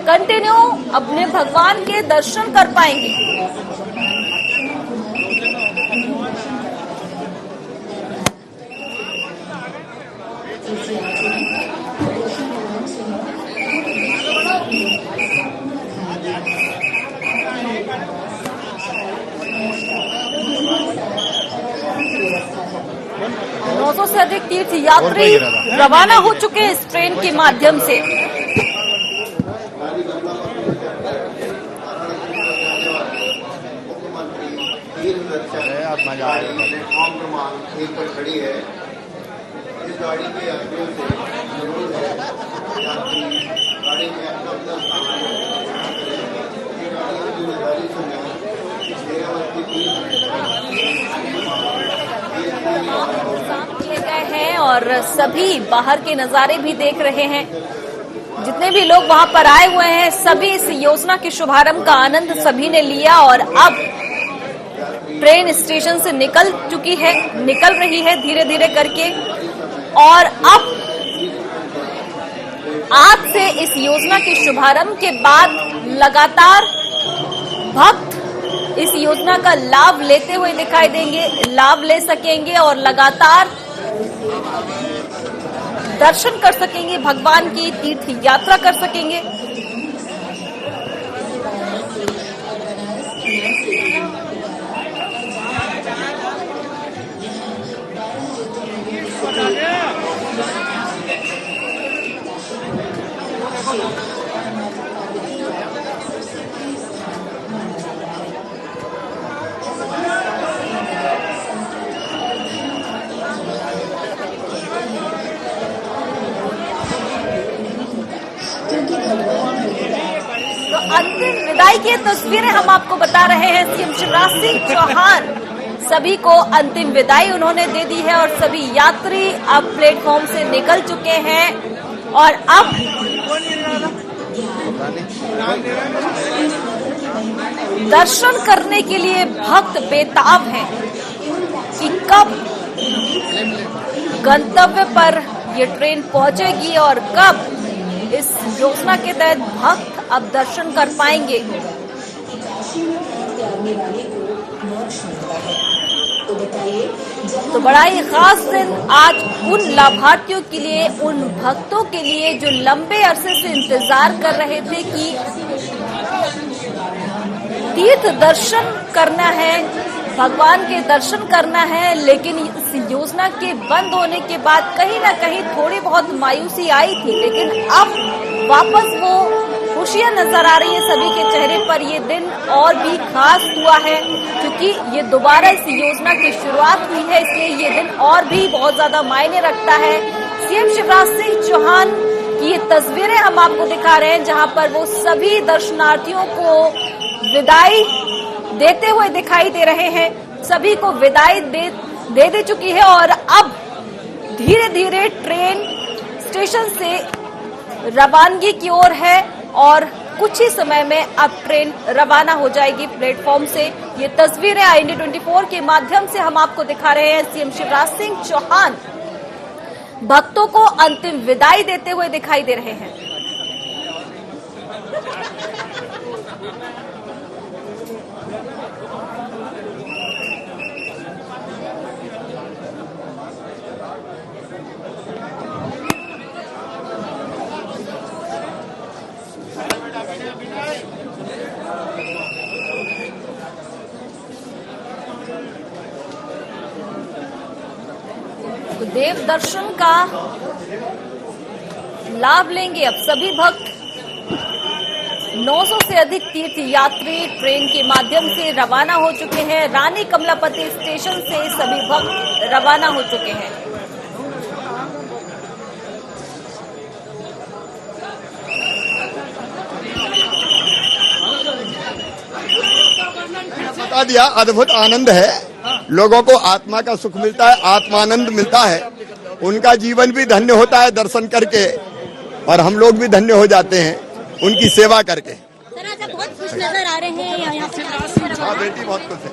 कंटिन्यू अपने भगवान के दर्शन कर पाएंगे। नौ से अधिक तीर्थ यात्री रवाना हो चुके हैं इस ट्रेन के माध्यम से। फॉर्म क्रमांक 1 पर खड़ी है। इस गाड़ी के यात्रियों से अनुरोध है यात्री गाड़ी में अपना सामान जिम्मेदारी से किए गए हैं और सभी बाहर के नजारे भी देख रहे हैं। जितने भी लोग वहां पर आए हुए हैं सभी इस योजना के शुभारंभ का आनंद सभी ने लिया और अब ट्रेन स्टेशन से निकल रही है धीरे धीरे करके। और अब आज से इस योजना के शुभारंभ के बाद लगातार भक्त इस योजना का लाभ लेते हुए दिखाई देंगे, लाभ ले सकेंगे और लगातार दर्शन कर सकेंगे, भगवान की तीर्थ यात्रा कर सकेंगे। तो अंतिम विदाई की तस्वीरें हम आपको बता रहे हैं। सीएम शिवराज सिंह चौहान सभी को अंतिम विदाई उन्होंने दे दी है और सभी यात्री अब प्लेटफॉर्म से निकल चुके हैं और अब दर्शन करने के लिए भक्त बेताब हैं कि कब गंतव्य पर ये ट्रेन पहुंचेगी और कब इस योजना के तहत भक्त अब दर्शन कर पाएंगे। तो बड़ा ही खास दिन आज उन लाभार्थियों के लिए, उन भक्तों के लिए जो लंबे अरसे से इंतजार कर रहे थे कि तीर्थ दर्शन करना है, भगवान के दर्शन करना है, लेकिन इस योजना के बंद होने के बाद कहीं ना कहीं थोड़ी बहुत मायूसी आई थी, लेकिन अब वापस वो खुशियां नजर आ रही है सभी के चेहरे पर। ये दिन और भी खास हुआ है क्योंकि ये दोबारा इस योजना की शुरुआत हुई है, इसलिए ये दिन और भी बहुत ज्यादा मायने रखता है। सीएम शिवराज सिंह चौहान की ये तस्वीरें हम आपको दिखा रहे हैं जहां पर वो सभी दर्शनार्थियों को विदाई देते हुए दिखाई दे रहे हैं। सभी को विदाई दे चुकी है और अब धीरे धीरे ट्रेन स्टेशन से रवानगी की ओर है और कुछ ही समय में अब ट्रेन रवाना हो जाएगी प्लेटफॉर्म से। ये तस्वीरें IND 24 के माध्यम से हम आपको दिखा रहे हैं। सीएम शिवराज सिंह चौहान भक्तों को अंतिम विदाई देते हुए दिखाई दे रहे हैं। तो देव दर्शन का लाभ लेंगे अब सभी भक्त। 900 से अधिक तीर्थ यात्री ट्रेन के माध्यम से रवाना हो चुके हैं। रानी कमलापति स्टेशन से सभी भक्त रवाना हो चुके हैं। बता दिया, अद्भुत आनंद है, लोगों को आत्मा का सुख मिलता है, आत्मानंद मिलता है, उनका जीवन भी धन्य होता है दर्शन करके और हम लोग भी धन्य हो जाते हैं उनकी सेवा करके। सर आज आप बहुत खुश नजर आ रहे हैं यहाँ पे। हाँ बेटी बहुत खुश है।